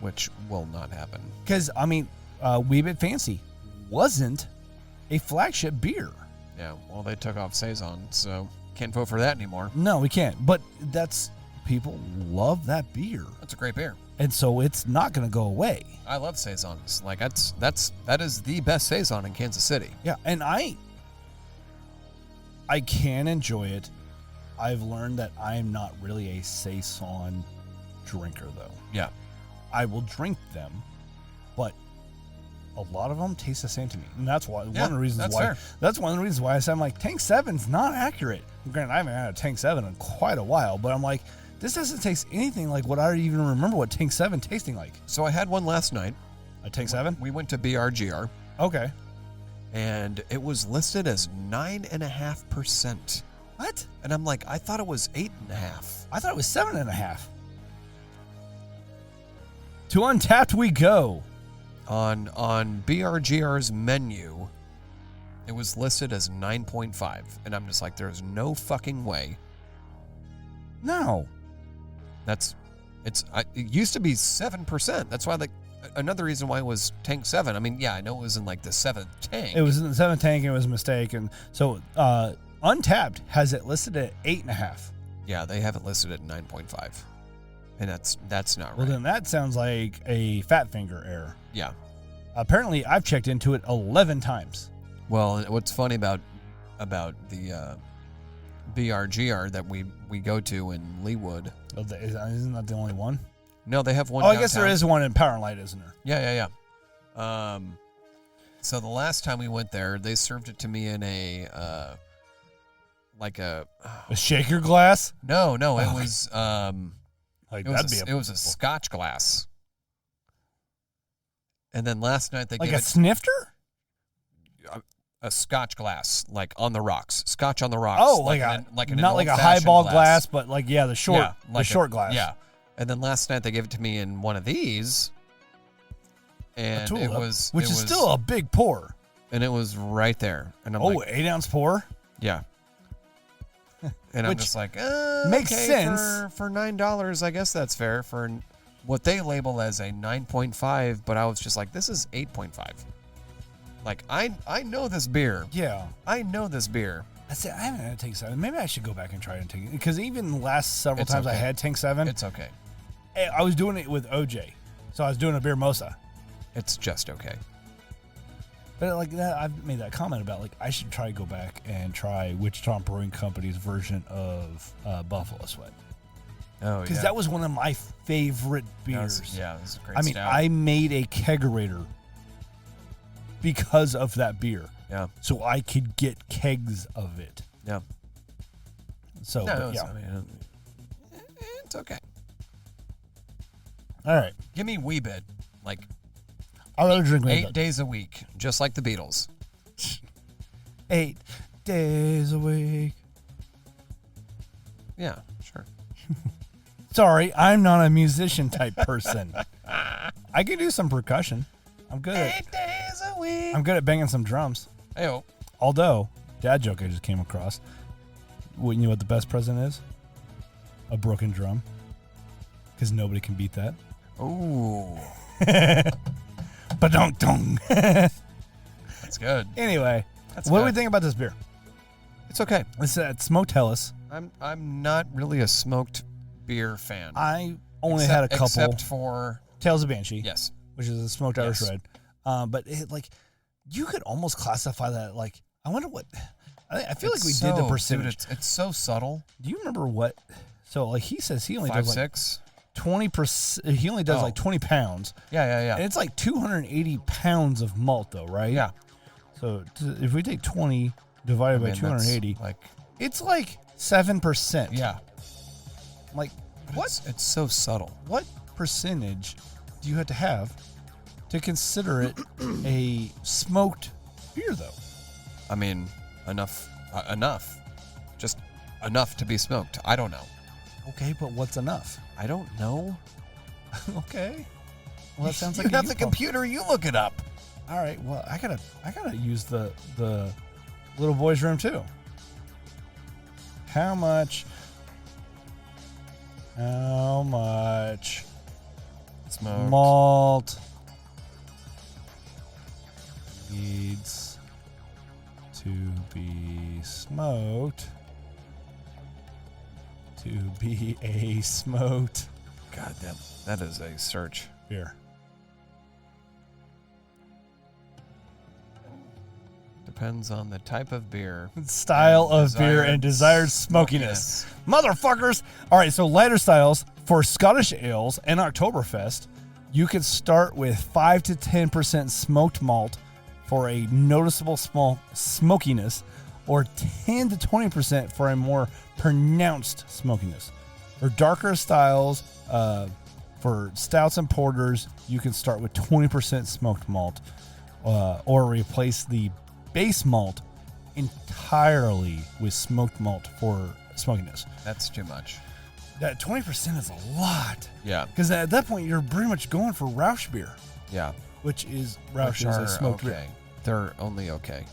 Which will not happen. Because, I mean, Wee Bit Fancy wasn't a flagship beer. Yeah, well, they took off Saison, so can't vote for that anymore. No, we can't. But people love that beer. That's a great beer. And so it's not going to go away. I love Saisons. Like, that is the best Saison in Kansas City. Yeah, and I can enjoy it. I've learned that I'm not really a Saison drinker, though. Yeah. I will drink them, but a lot of them taste the same to me, and that's why one of the reasons why. fair. That's one of the reasons why I said I'm like Tank 7's not accurate. Granted, I haven't had a Tank 7 in quite a while, but I'm like, this doesn't taste anything like what I even remember what Tank 7 tasting like. So I had one last night. A Tank 7? We went to BRGR. Okay. And it was listed as 9.5%. What? And I'm like, I thought it was 8.5. I thought it was 7.5. To Untapped we go. On BRGR's menu, it was listed as 9.5, and I'm just like, there's no fucking way. No. It used to be 7%. That's why another reason why it was Tank 7. I mean, yeah, I know it was in like the 7th tank. It was in the 7th tank. It was a mistake, and so Untapped has it listed at 8.5. Yeah, they have it listed at 9.5, and that's not right. Well, then that sounds like a fat finger error. Yeah. Apparently, I've checked into it 11 times. Well, what's funny about the BRGR that we go to in Leawood? Isn't that the only one? No, they have one. I guess there is one in Power and Light, isn't there? Yeah. So the last time we went there, they served it to me in a a shaker glass. No, it Oh. was it was a Scotch glass. And then last night they like gave a snifter. a Scotch glass, like on the rocks, Scotch on the rocks. Oh, an not like a highball glass, but like the short, short glass. Yeah. And then last night they gave it to me in one of these, and it was still a big pour. And it was right there. And I'm like, 8-ounce pour. Yeah. And I'm just like, makes okay, sense for $9. I guess that's fair for what they label as a 9.5. But I was just like, this is 8.5. Like I know this beer. Yeah, I know this beer. I haven't had Tank 7. Maybe I should go back and try and take it, because even the last several times I had Tank 7, it's okay. I was doing it with OJ, so I was doing a beer mosa. It's just okay. But like that, I've made that comment about like I should try to go back and try Wichita Brewing Company's version of Buffalo Sweat. Oh, yeah. Because that was one of my favorite beers. This is a great I mean, stout. I made a kegerator because of that beer. Yeah. So I could get kegs of it. Yeah. So, No, yeah. I mean, it's okay. All right. Give me Wee Bit, like I'd rather drink 8 days a week, just like the Beatles. 8 days a week. Yeah, sure. Sorry, I'm not a musician type person. I can do some percussion. I'm good at 8 days a week. I'm good at banging some drums. Hey-o. Although, dad joke I just came across. what the best present is? A broken drum. Because nobody can beat that. Ooh. Ba-dunk-dunk. That's good. Anyway, That's what do we good. think about this beer? It's okay. It's at Smoked Hellas. I'm not really a smoked beer fan. I only had a couple. Except for Tales of Banshee. yes. Which is a smoked Irish Yes. red. But it, like, you could almost classify that, like, I wonder what, I feel like we did the percentage. Dude, it's so subtle. Do you remember what, so like he says he only 5, does like 6. 20%, he only does Oh. like 20 pounds. Yeah. And it's like 280 pounds of malt though, right? Yeah. So if we take 20 divided by Man, 280, that's, like, it's like 7%. yeah. Like, But what? It's so subtle. What percentage do you have to consider it a smoked beer, though? I mean, enough. Just enough to be smoked. I don't know. Okay, but what's enough? I don't know. Okay. Well, that sounds you like have a the you problem. computer. You look it up. All right. Well, I gotta use the little boy's room too. How much Smoked. malt needs to be smoked to be a smoked God, that is a search. beer? Depends on the type of beer. Style of beer Desired and desired smokiness. Motherfuckers. All right, so lighter styles for Scottish ales and Oktoberfest, you could start with 5 to 10% smoked malt for a noticeable small smokiness, or 10 to 20% for a more pronounced smokiness. For darker styles, for stouts and porters, you can start with 20% smoked malt, or replace the base malt entirely with smoked malt for smokiness. That's too much. That 20% is a lot. Yeah. Because at that point, you're pretty much going for Rausch beer, Yeah. which Rausch Which is are a smoked okay. beer. They're only okay.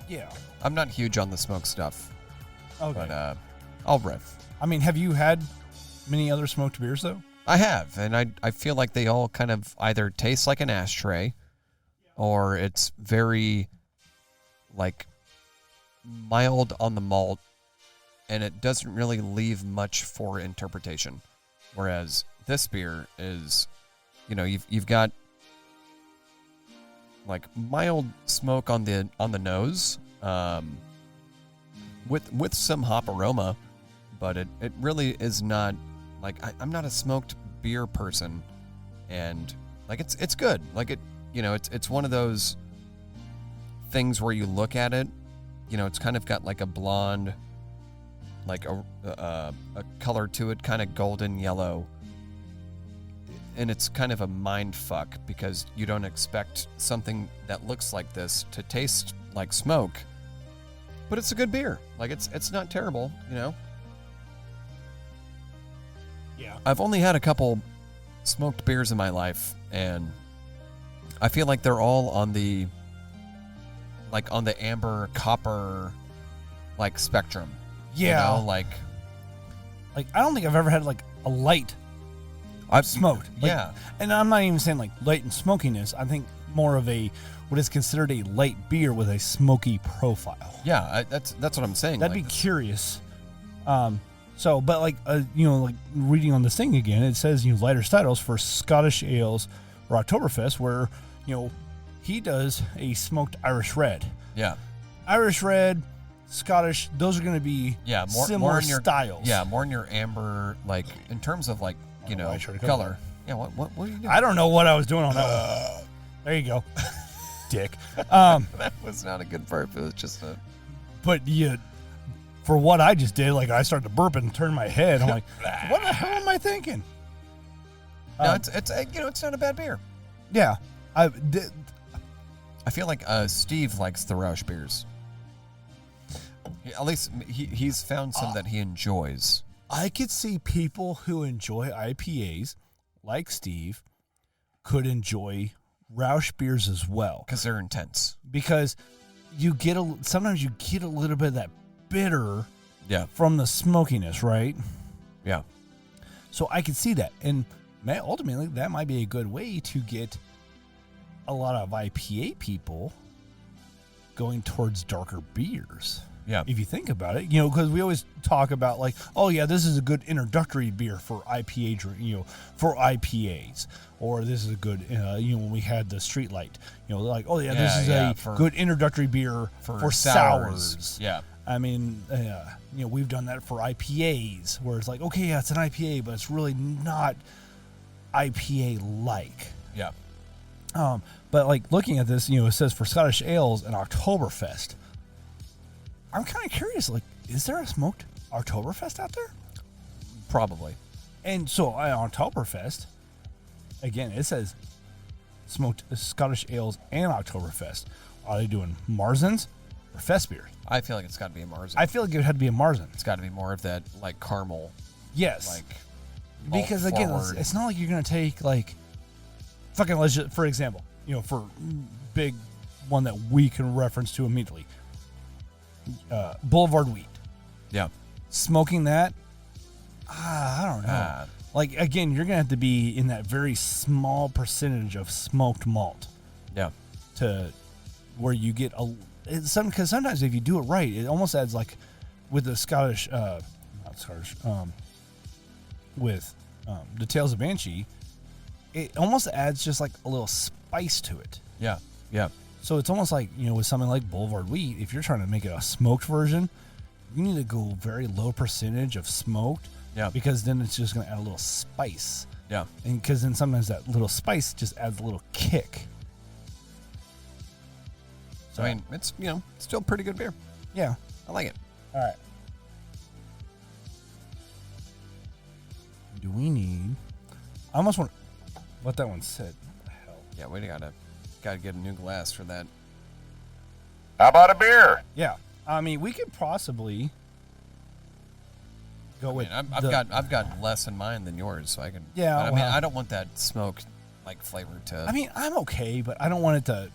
Yeah. I'm not huge on the smoke stuff, Okay. but I'll riff. I mean, have you had many other smoked beers, though? I have, and I feel like they all kind of either taste like an ashtray, or it's very, like, mild on the malt, and it doesn't really leave much for interpretation. Whereas this beer is, you've got like mild smoke on the nose, with some hop aroma, but it really is not like I'm not a smoked beer person, and like it's good. Like it's one of those things where you look at it, it's kind of got like a blonde, like a color to it, kind of golden yellow. And it's kind of a mind fuck because you don't expect something that looks like this to taste like smoke, but it's a good beer. Like it's not terrible, Yeah. I've only had a couple smoked beers in my life, and I feel like they're all on the amber copper like spectrum. Yeah. Like I don't think I've ever had like a light I've smoked. Like, yeah. And I'm not even saying like light and smokiness. I think more of what is considered a light beer with a smoky profile. Yeah, that's what I'm saying. That'd like be curious. But like like reading on this thing again, it says lighter styles for Scottish ales or Oktoberfest, where he does a smoked Irish red. Yeah. Irish red, Scottish, those are going to be similar more in your, styles. Yeah, more in your amber, like in terms of like why I tried to color. Yeah, what are you doing? I don't know what I was doing on that one. There you go, dick. That was not a good burp. It was just a. But for what I just did, like I started to burp and turn my head. I'm like, what the hell am I thinking? No, it's it's not a bad beer. Yeah, I feel like Steve likes the Rausch beers. At least he's found some that he enjoys. I could see people who enjoy IPAs, like Steve, could enjoy Rausch beers as well. Because they're intense. Because sometimes you get a little bit of that bitter Yeah. from the smokiness, right? Yeah. So I can see that. And ultimately, that might be a good way to get a lot of IPA people going towards darker beers. Yeah. If you think about it, because we always talk about like, oh yeah, this is a good introductory beer for IPA, for IPAs, or this is a good, when we had the Street Light, like, oh yeah, this is a good introductory beer for sours. Yeah. I mean, we've done that for IPAs, where it's like, okay, yeah, it's an IPA, but it's really not IPA-like. Yeah. But like looking at this, it says for Scottish ales and Oktoberfest. I'm kind of curious, like, is there a smoked Oktoberfest out there? Probably. And so on Oktoberfest, again, it says smoked Scottish ales and Oktoberfest. Are they doing Marzens or Fest beers? I feel like it's got to be a Marzen. I feel like it had to be a Marzen. It's got to be more of that, like, caramel. Yes. Like, because, again, it's not like you're going to take, like, fucking, let's just, for example, for big one that we can reference to immediately. Boulevard Wheat. Yeah. Smoking that, I don't know. Like, again, you're going to have to be in that very small percentage of smoked malt. Yeah. To where you get because sometimes if you do it right, it almost adds like with the Scottish, not Scottish, with the Tales of Banshee, it almost adds just like a little spice to it. Yeah. Yeah. So it's almost like, with something like Boulevard Wheat, if you're trying to make it a smoked version, you need to go very low percentage of smoked. Yeah. Because then it's just going to add a little spice. Yeah. And because then sometimes that little spice just adds a little kick. So, I mean, it's, still pretty good beer. Yeah. I like it. All right. Do we need... I almost want to let that one sit. What the hell? Yeah, we gotta get a new glass for that. How about a beer? Yeah. I mean, we could possibly go with... I've got less in mine than yours, so I can... Yeah, I mean, I don't want that smoked, like, flavor to... I mean, I'm okay, but I don't want it to...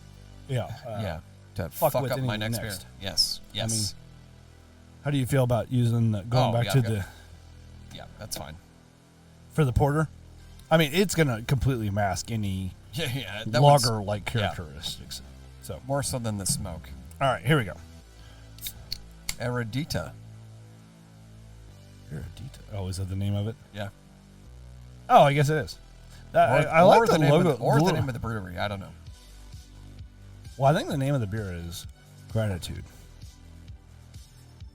to fuck fuck with up my anything next beer. next. Yes. I mean, how do you feel about using going back to the... Yeah, that's fine. For the porter? I mean, it's going to completely mask any that lager-like characteristics. So more so than the smoke. All right, here we go. Eredita. Eredita. Oh, is that the name of it? Yeah. Oh, I guess it is. I like the logo. The name of the brewery. I don't know. Well, I think the name of the beer is Gratitude.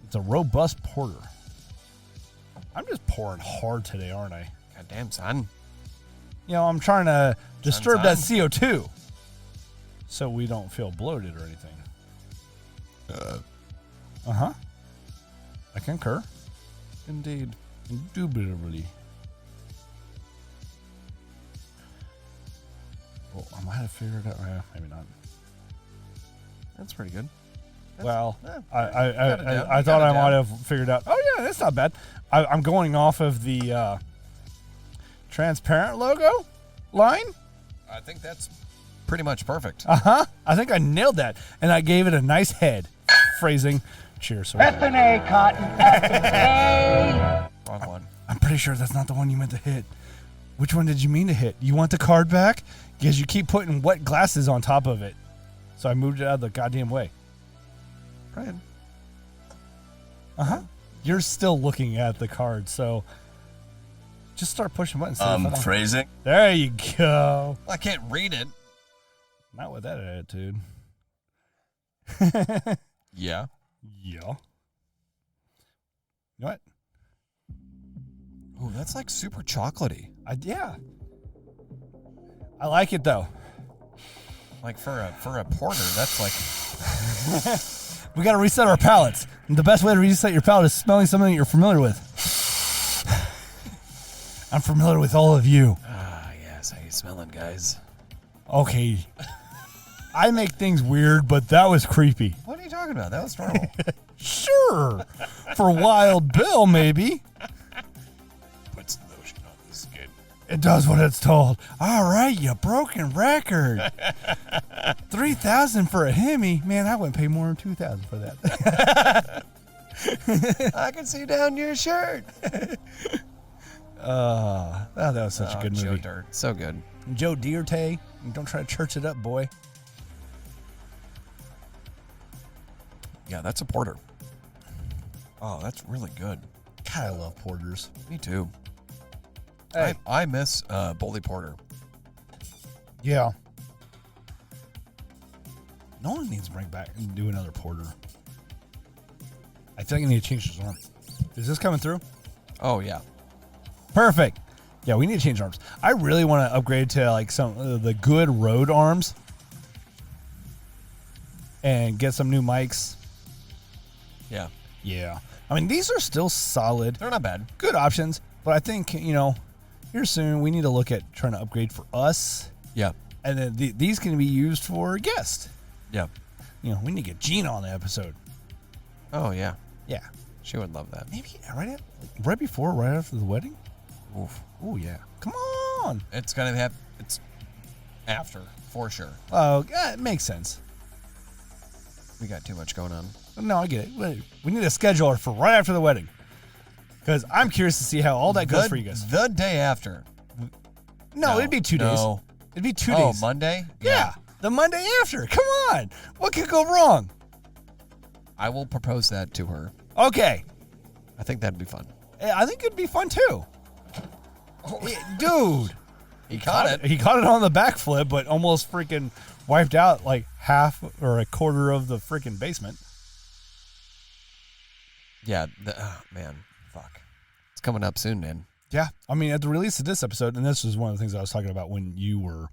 It's a robust porter. I'm just pouring hard today, aren't I? Goddamn, son. I'm trying to disturb that Son. CO2 so we don't feel bloated or anything. Uh-huh. I concur. Indeed. Indubitably. Well, I might have figured it out. Maybe not. That's pretty good. Well, I I thought I might have figured out. Oh, yeah, that's not bad. I'm going off of the transparent logo line. I think that's pretty much perfect. Uh-huh. I think I nailed that, and I gave it a nice head. Phrasing. Cheers. Sir. F&A, Cotton. F&A. Wrong one. I'm pretty sure that's not the one you meant to hit. Which one did you mean to hit? You want the card back? Because you keep putting wet glasses on top of it. So I moved it out of the goddamn way. Bryan. Uh-huh. You're still looking at the card, so just start pushing buttons. Phrasing. There you go. I can't read it. Not with that attitude. Yeah. Yeah. You know what? Oh, that's like super chocolatey. Yeah. I like it though. Like for a porter, that's like We got to reset our palates. And the best way to reset your palate is smelling something that you're familiar with. I'm familiar with all of you. Yes, how you smelling, guys? Okay. I make things weird, but that was creepy. What are you talking about? That was normal. Sure. For Wild Bill, maybe. Puts lotion on the skin. It does what it's told. All right, you broken record. 3,000 for a Hemi. Man, I wouldn't pay more than 2,000 for that. I can see down your shirt. That was such a good Joe movie. Dirt. So good. Joe Dirt, don't try to church it up, boy. Yeah, that's a porter. Oh, that's really good. God, I love porters. Me too. Hey. I miss Bully Porter. Yeah. No one needs to bring back and do another porter. I feel like I need to change this arm. Is this coming through? Oh, yeah. Perfect. Yeah, we need to change arms. I really want to upgrade to like some of the good Rode arms and get some new mics. Yeah. Yeah. I mean, these are still solid. They're not bad. Good options, but I think, here soon we need to look at trying to upgrade for us. Yeah. And then these can be used for guests. Yeah. We need to get Gina on the episode. Oh, yeah. Yeah. She would love that. Maybe right after the wedding? Oof. Oh, yeah. Come on. It's going to have, it's after, for sure. Oh, it makes sense. We got too much going on. No, I get it. We need a scheduler for right after the wedding. Because I'm curious to see how all that goes for you guys. The day after. No, it'd be 2 days. No. It'd be 2 Oh, days. Monday? Yeah. The Monday after. Come on. What could go wrong? I will propose that to her. Okay. I think that'd be fun. I think it'd be fun too. Dude. He caught it. He caught it on the backflip, but almost freaking wiped out like half or a quarter of the freaking basement. Yeah. Man. Fuck. It's coming up soon, man. Yeah. I mean, at the release of this episode, and this was one of the things I was talking about when you were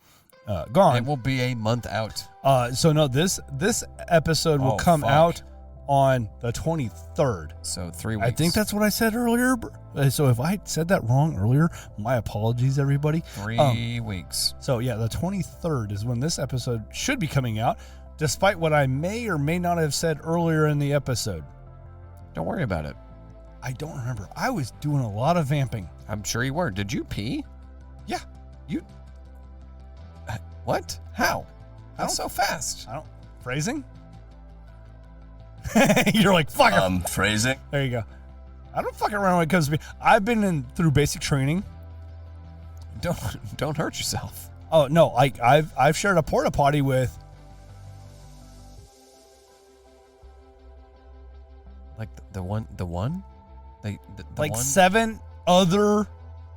gone. It will be a month out. So no, this episode will come out on the 23rd. So 3 weeks. I think that's what I said earlier. So if I said that wrong earlier, my apologies, everybody. 3 weeks. So yeah, the 23rd is when this episode should be coming out, despite what I may or may not have said earlier in the episode. Don't worry about it. I don't remember. I was doing a lot of vamping. I'm sure you were. Did you pee? Yeah. You. What? How? How so fast? Phrasing? You're like, fuck it. Phrasing. There you go. I don't fuck around when it comes to me. I've been through basic training. Don't hurt yourself. Oh no, like I've shared a porta potty with Like the one, the like one 7 other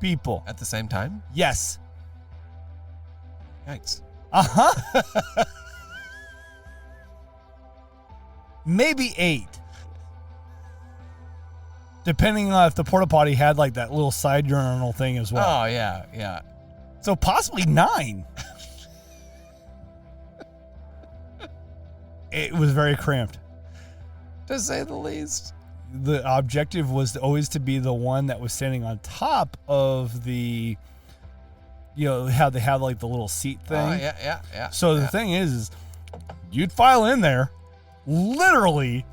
people. at the same time. Yes. Yikes. Uh-huh. Maybe 8. Depending on if the porta potty had like that little side urinal thing as well. Oh yeah, yeah. So possibly 9. It was very cramped. To say the least. The objective was always to be the one that was standing on top of the, how they have like the little seat thing. Oh yeah. So the thing is you'd file in there, literally,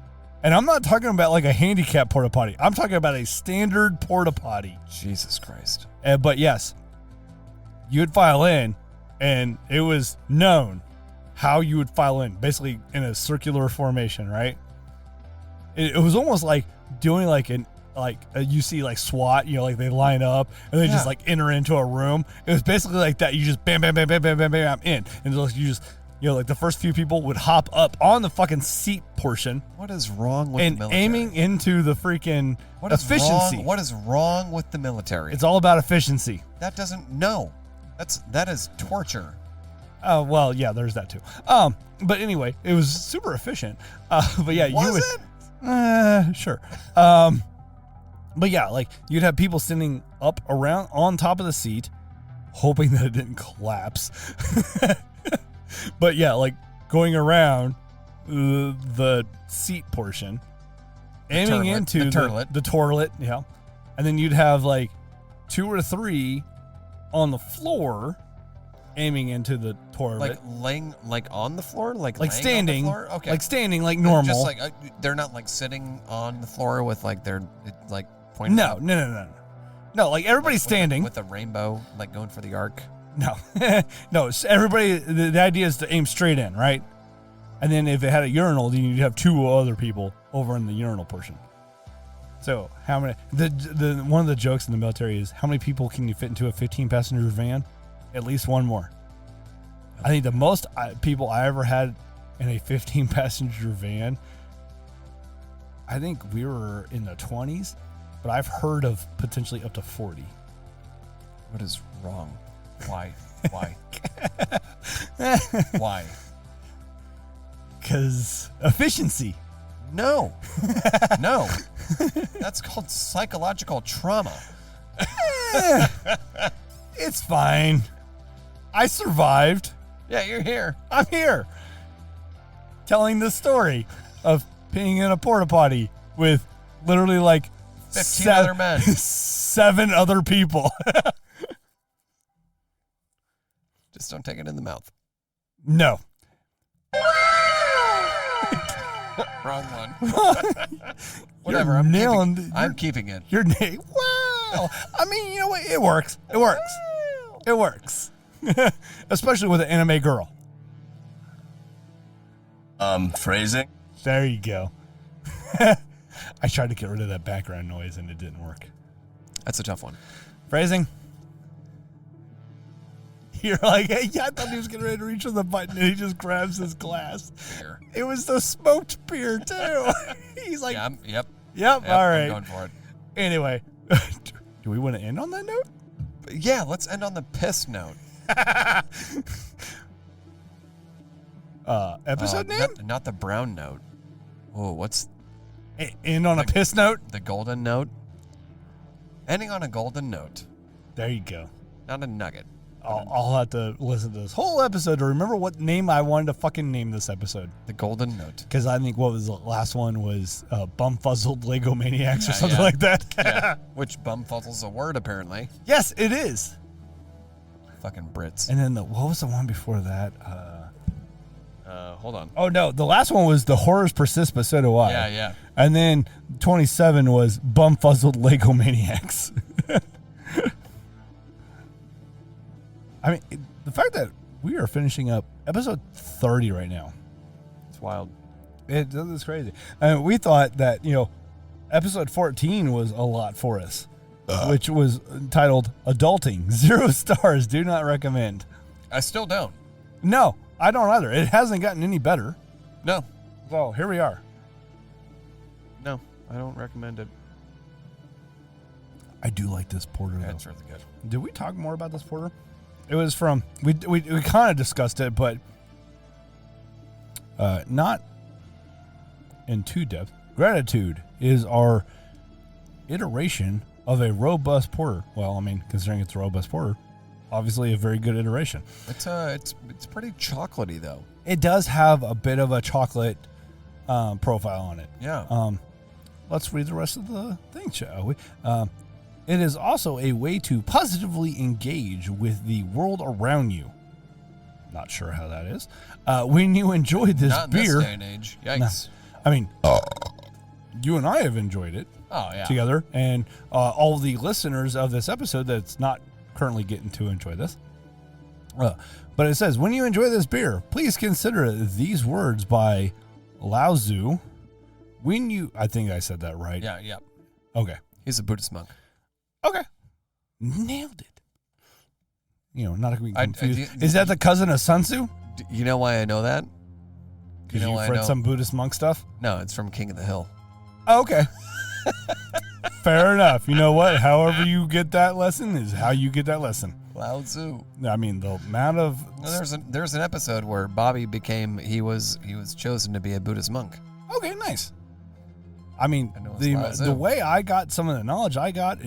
and I'm not talking about like a handicap porta potty. I'm talking about a standard porta potty. Jesus Christ. But yes, you'd file in, and it was known how you would file in, basically in a circular formation, right? It was almost like doing you see like SWAT, like they line up and they just like enter into a room. It was basically like that. You just bam, bam, bam, bam, bam, bam, bam, in, and you just like the first few people would hop up on the fucking seat portion. What is wrong with and the military? aiming into the freaking efficiency? What is wrong with the military? It's all about efficiency. That doesn't no. That is torture. Oh well, yeah, there's that too. But anyway, it was super efficient. But yeah, Was you would. it? Sure. But yeah, like you'd have people standing up around on top of the seat, hoping that it didn't collapse. But yeah, like going around the seat portion, aiming into the toilet, yeah. And then you'd have like 2 or 3 on the floor, aiming into the toilet. Like laying, like on the floor, like standing, on the floor? Okay, like standing, like normal. Just like they're not like sitting on the floor with like their like pointing. No. Like everybody's standing with a rainbow, like going for the arc. No, no. So everybody. The idea is to aim straight in, right? And then if it had a urinal, then you'd have 2 other people over in the urinal portion. So how many? The one of the jokes in the military is how many people can you fit into a 15-passenger van? At least one more. I think the most people I ever had in a 15-passenger van, I think we were in the 20s, but I've heard of potentially up to 40. What is wrong? Why? Why? Because efficiency. No. No. That's called psychological trauma. It's fine. I survived. Yeah, you're here. I'm here telling the story of peeing in a porta potty with literally like 15 other men. 7 other people. Just don't take it in the mouth. No. Wrong one. Whatever. I'm keeping it. Your name. Wow. I mean, you know what? It works. It works. It works. Especially with an anime girl. Phrasing. There you go. I tried to get rid of that background noise and it didn't work. That's a tough one. Phrasing. You're like, hey, yeah, I thought he was getting ready to reach for the button and he just grabs his glass. Beer. It was the smoked beer, too. He's like, Yep. Yep, all right. I'm going for it. Anyway, do we want to end on that note? Yeah, let's end on the piss note. Episode name? Not the brown note. Oh, what's End on a piss note? the golden note? Ending on a golden note, There you go. not a nugget. I'll have to listen to this whole episode to remember what name I wanted to fucking name this episode. The golden note. Because I think what was the last one was Bumfuzzled Lego Maniacs or Yeah, something yeah. like that. Yeah, which bumfuzzle's a word apparently. Yes, it is. Fucking Brits. And then what was the one before that? Hold on. Oh, no. The last one was The Horrors Persist, but so do I. Yeah. And then 27 was Bumfuzzled Lego Maniacs. I mean, the fact that we are finishing up episode 30 right now. It's wild. It's crazy. And we thought that, episode 14 was a lot for us, which was titled Adulting. 0 stars. Do not recommend. I still don't. No, I don't either. It hasn't gotten any better. No. So here we are. No, I don't recommend it. I do like this porter, though. It's really good. Did we talk more about this porter? It was from, we kind of discussed it, but not in too depth. Gratitude is our iteration of a robust porter. Well, I mean, considering it's a robust porter, obviously a very good iteration. It's pretty chocolatey though. It does have a bit of a chocolate profile on it. Yeah. Let's read the rest of the thing, shall we? It is also a way to positively engage with the world around you. Not sure how that is. When you enjoy this Not in beer, this day and age. Yikes. I mean, you and I have enjoyed it Oh yeah. together, and all the listeners of this episode that's not currently getting to enjoy this. But it says, when you enjoy this beer, please consider these words by Lao Tzu. I think I said that right. Yeah. Okay. He's a Buddhist monk. Okay. Nailed it. Not to be confused. do- Is that the cousin of Sun Tzu? You know why I know that? Because know you've why I read know? some Buddhist monk stuff? No, it's from King of the Hill. Oh, okay. Fair enough. You know what? However you get that lesson is how you get that lesson. Lao Tzu. I mean, the amount of... There's an episode where Bobby he was chosen to be a Buddhist monk. Okay, nice. I mean, I know it's Lao Tzu. the way I got some of the knowledge I got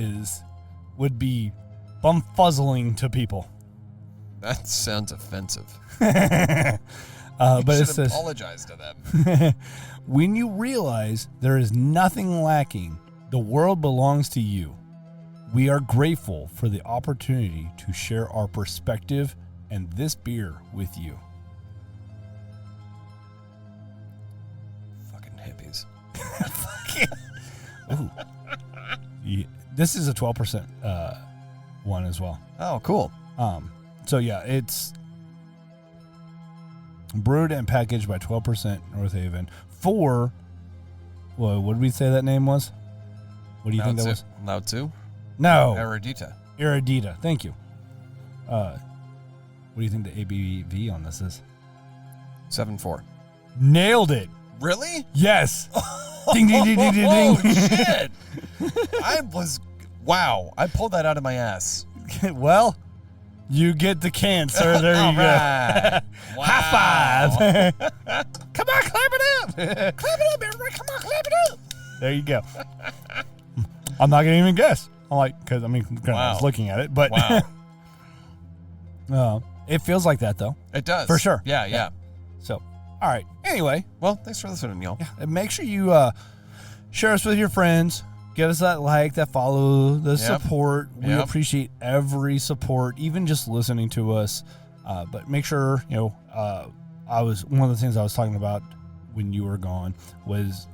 would be bumfuzzling to people. That sounds offensive. But it should says, apologize to them. when you realize there is nothing lacking, the world belongs to you. We are grateful for the opportunity to share our perspective and this beer with you. Fucking hippies. Ooh. Yeah, this is a 12% one as well. Oh, cool. So yeah, it's brewed and packaged by 12% North Haven for, what did we say that name was? What do you think that was? Lao Tzu? No. Eredita. Eredita. Thank you. What do you think the ABV on this is? 7.4. Nailed it. Really? Yes. Ding, ding, ding, ding, ding, Oh, ding. shit. Wow. I pulled that out of my ass. Well, you get the can, sir. There you go. Right. Wow. High five. Come on, clap it up. Clap it up, everybody. Come on, clap it up. There you go. I'm not going to even guess. I'm like, because, I mean, I was looking at it, but Wow. it feels like that, though. It does. For sure. Yeah. So, all right. Anyway, Well, thanks for listening, y'all. and make sure you share us with your friends. Give us that like, that follow, the support. We Yep. appreciate every support, even just listening to us. But make sure, one of the things I was talking about when you were gone was,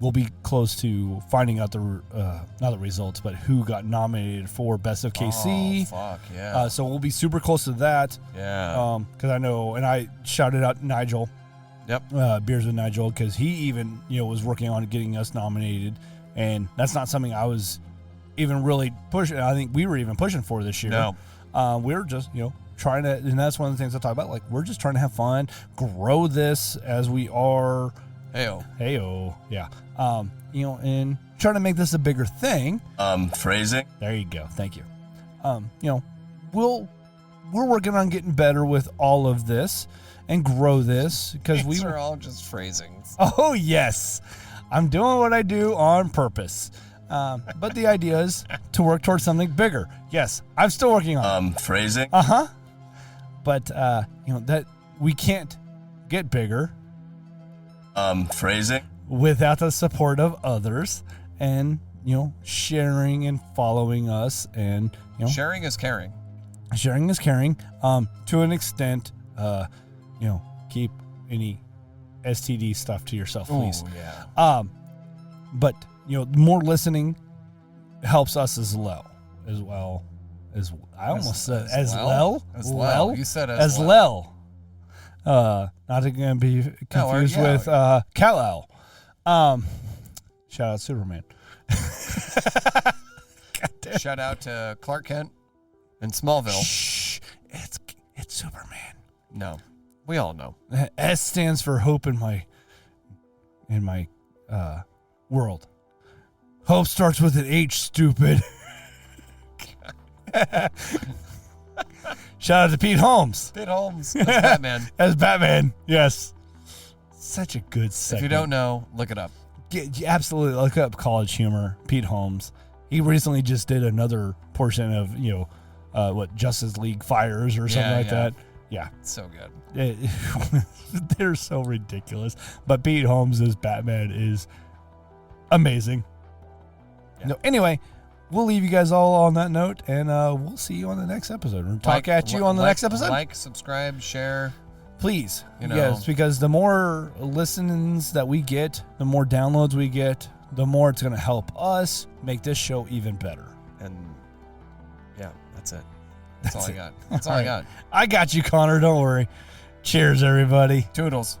we'll be close to finding out not the results, but who got nominated for Best of KC. Oh, fuck, yeah. So we'll be super close to that. Yeah. Because I know, and I shouted out Nigel. Yep. Beers with Nigel, because he even was working on getting us nominated, and that's not something I was even really pushing. I think we were even pushing for this year. No. We were just trying to, and that's one of the things I talk about. Like, we're just trying to have fun, grow this as we are. Heyo, yeah. And trying to make this a bigger thing. Phrasing. There you go. Thank you. We're working on getting better with all of this and grow this because These are all just phrasings. Oh, yes. I'm doing what I do on purpose. But the idea is to work towards something bigger. Yes, I'm still working on it. Phrasing. But, that we can't get bigger Phrasing. without the support of others and, sharing and following us and, Sharing is caring. sharing is caring. To an extent, keep any STD stuff to yourself, please. Oh, yeah. But more listening helps us as well. I almost said as well. As well. You said as well. Not going to be confused with Kal-El. Shout out Superman. Shout out to Clark Kent in Smallville. Shh, it's Superman. No, we all know. S stands for hope in my world. Hope starts with an H, stupid. Shout out to Pete Holmes. Pete Holmes as Batman. As Batman, yes. Such a good segment. If you don't know, look it up. Absolutely, look up College Humor, Pete Holmes. He recently just did another portion of, Justice League Fires or something like that. Yeah. So good. They're so ridiculous. But Pete Holmes as Batman is amazing. Yeah. No, anyway, we'll leave you guys all on that note, and we'll see you on the next episode. We'll talk at you on the next episode. Like, subscribe, share. Please. Yes, because the more listens that we get, the more downloads we get, the more it's going to help us make this show even better. And yeah, that's it. That's all I got. That's all I got. I got you, Connor. Don't worry. Cheers, everybody. Toodles.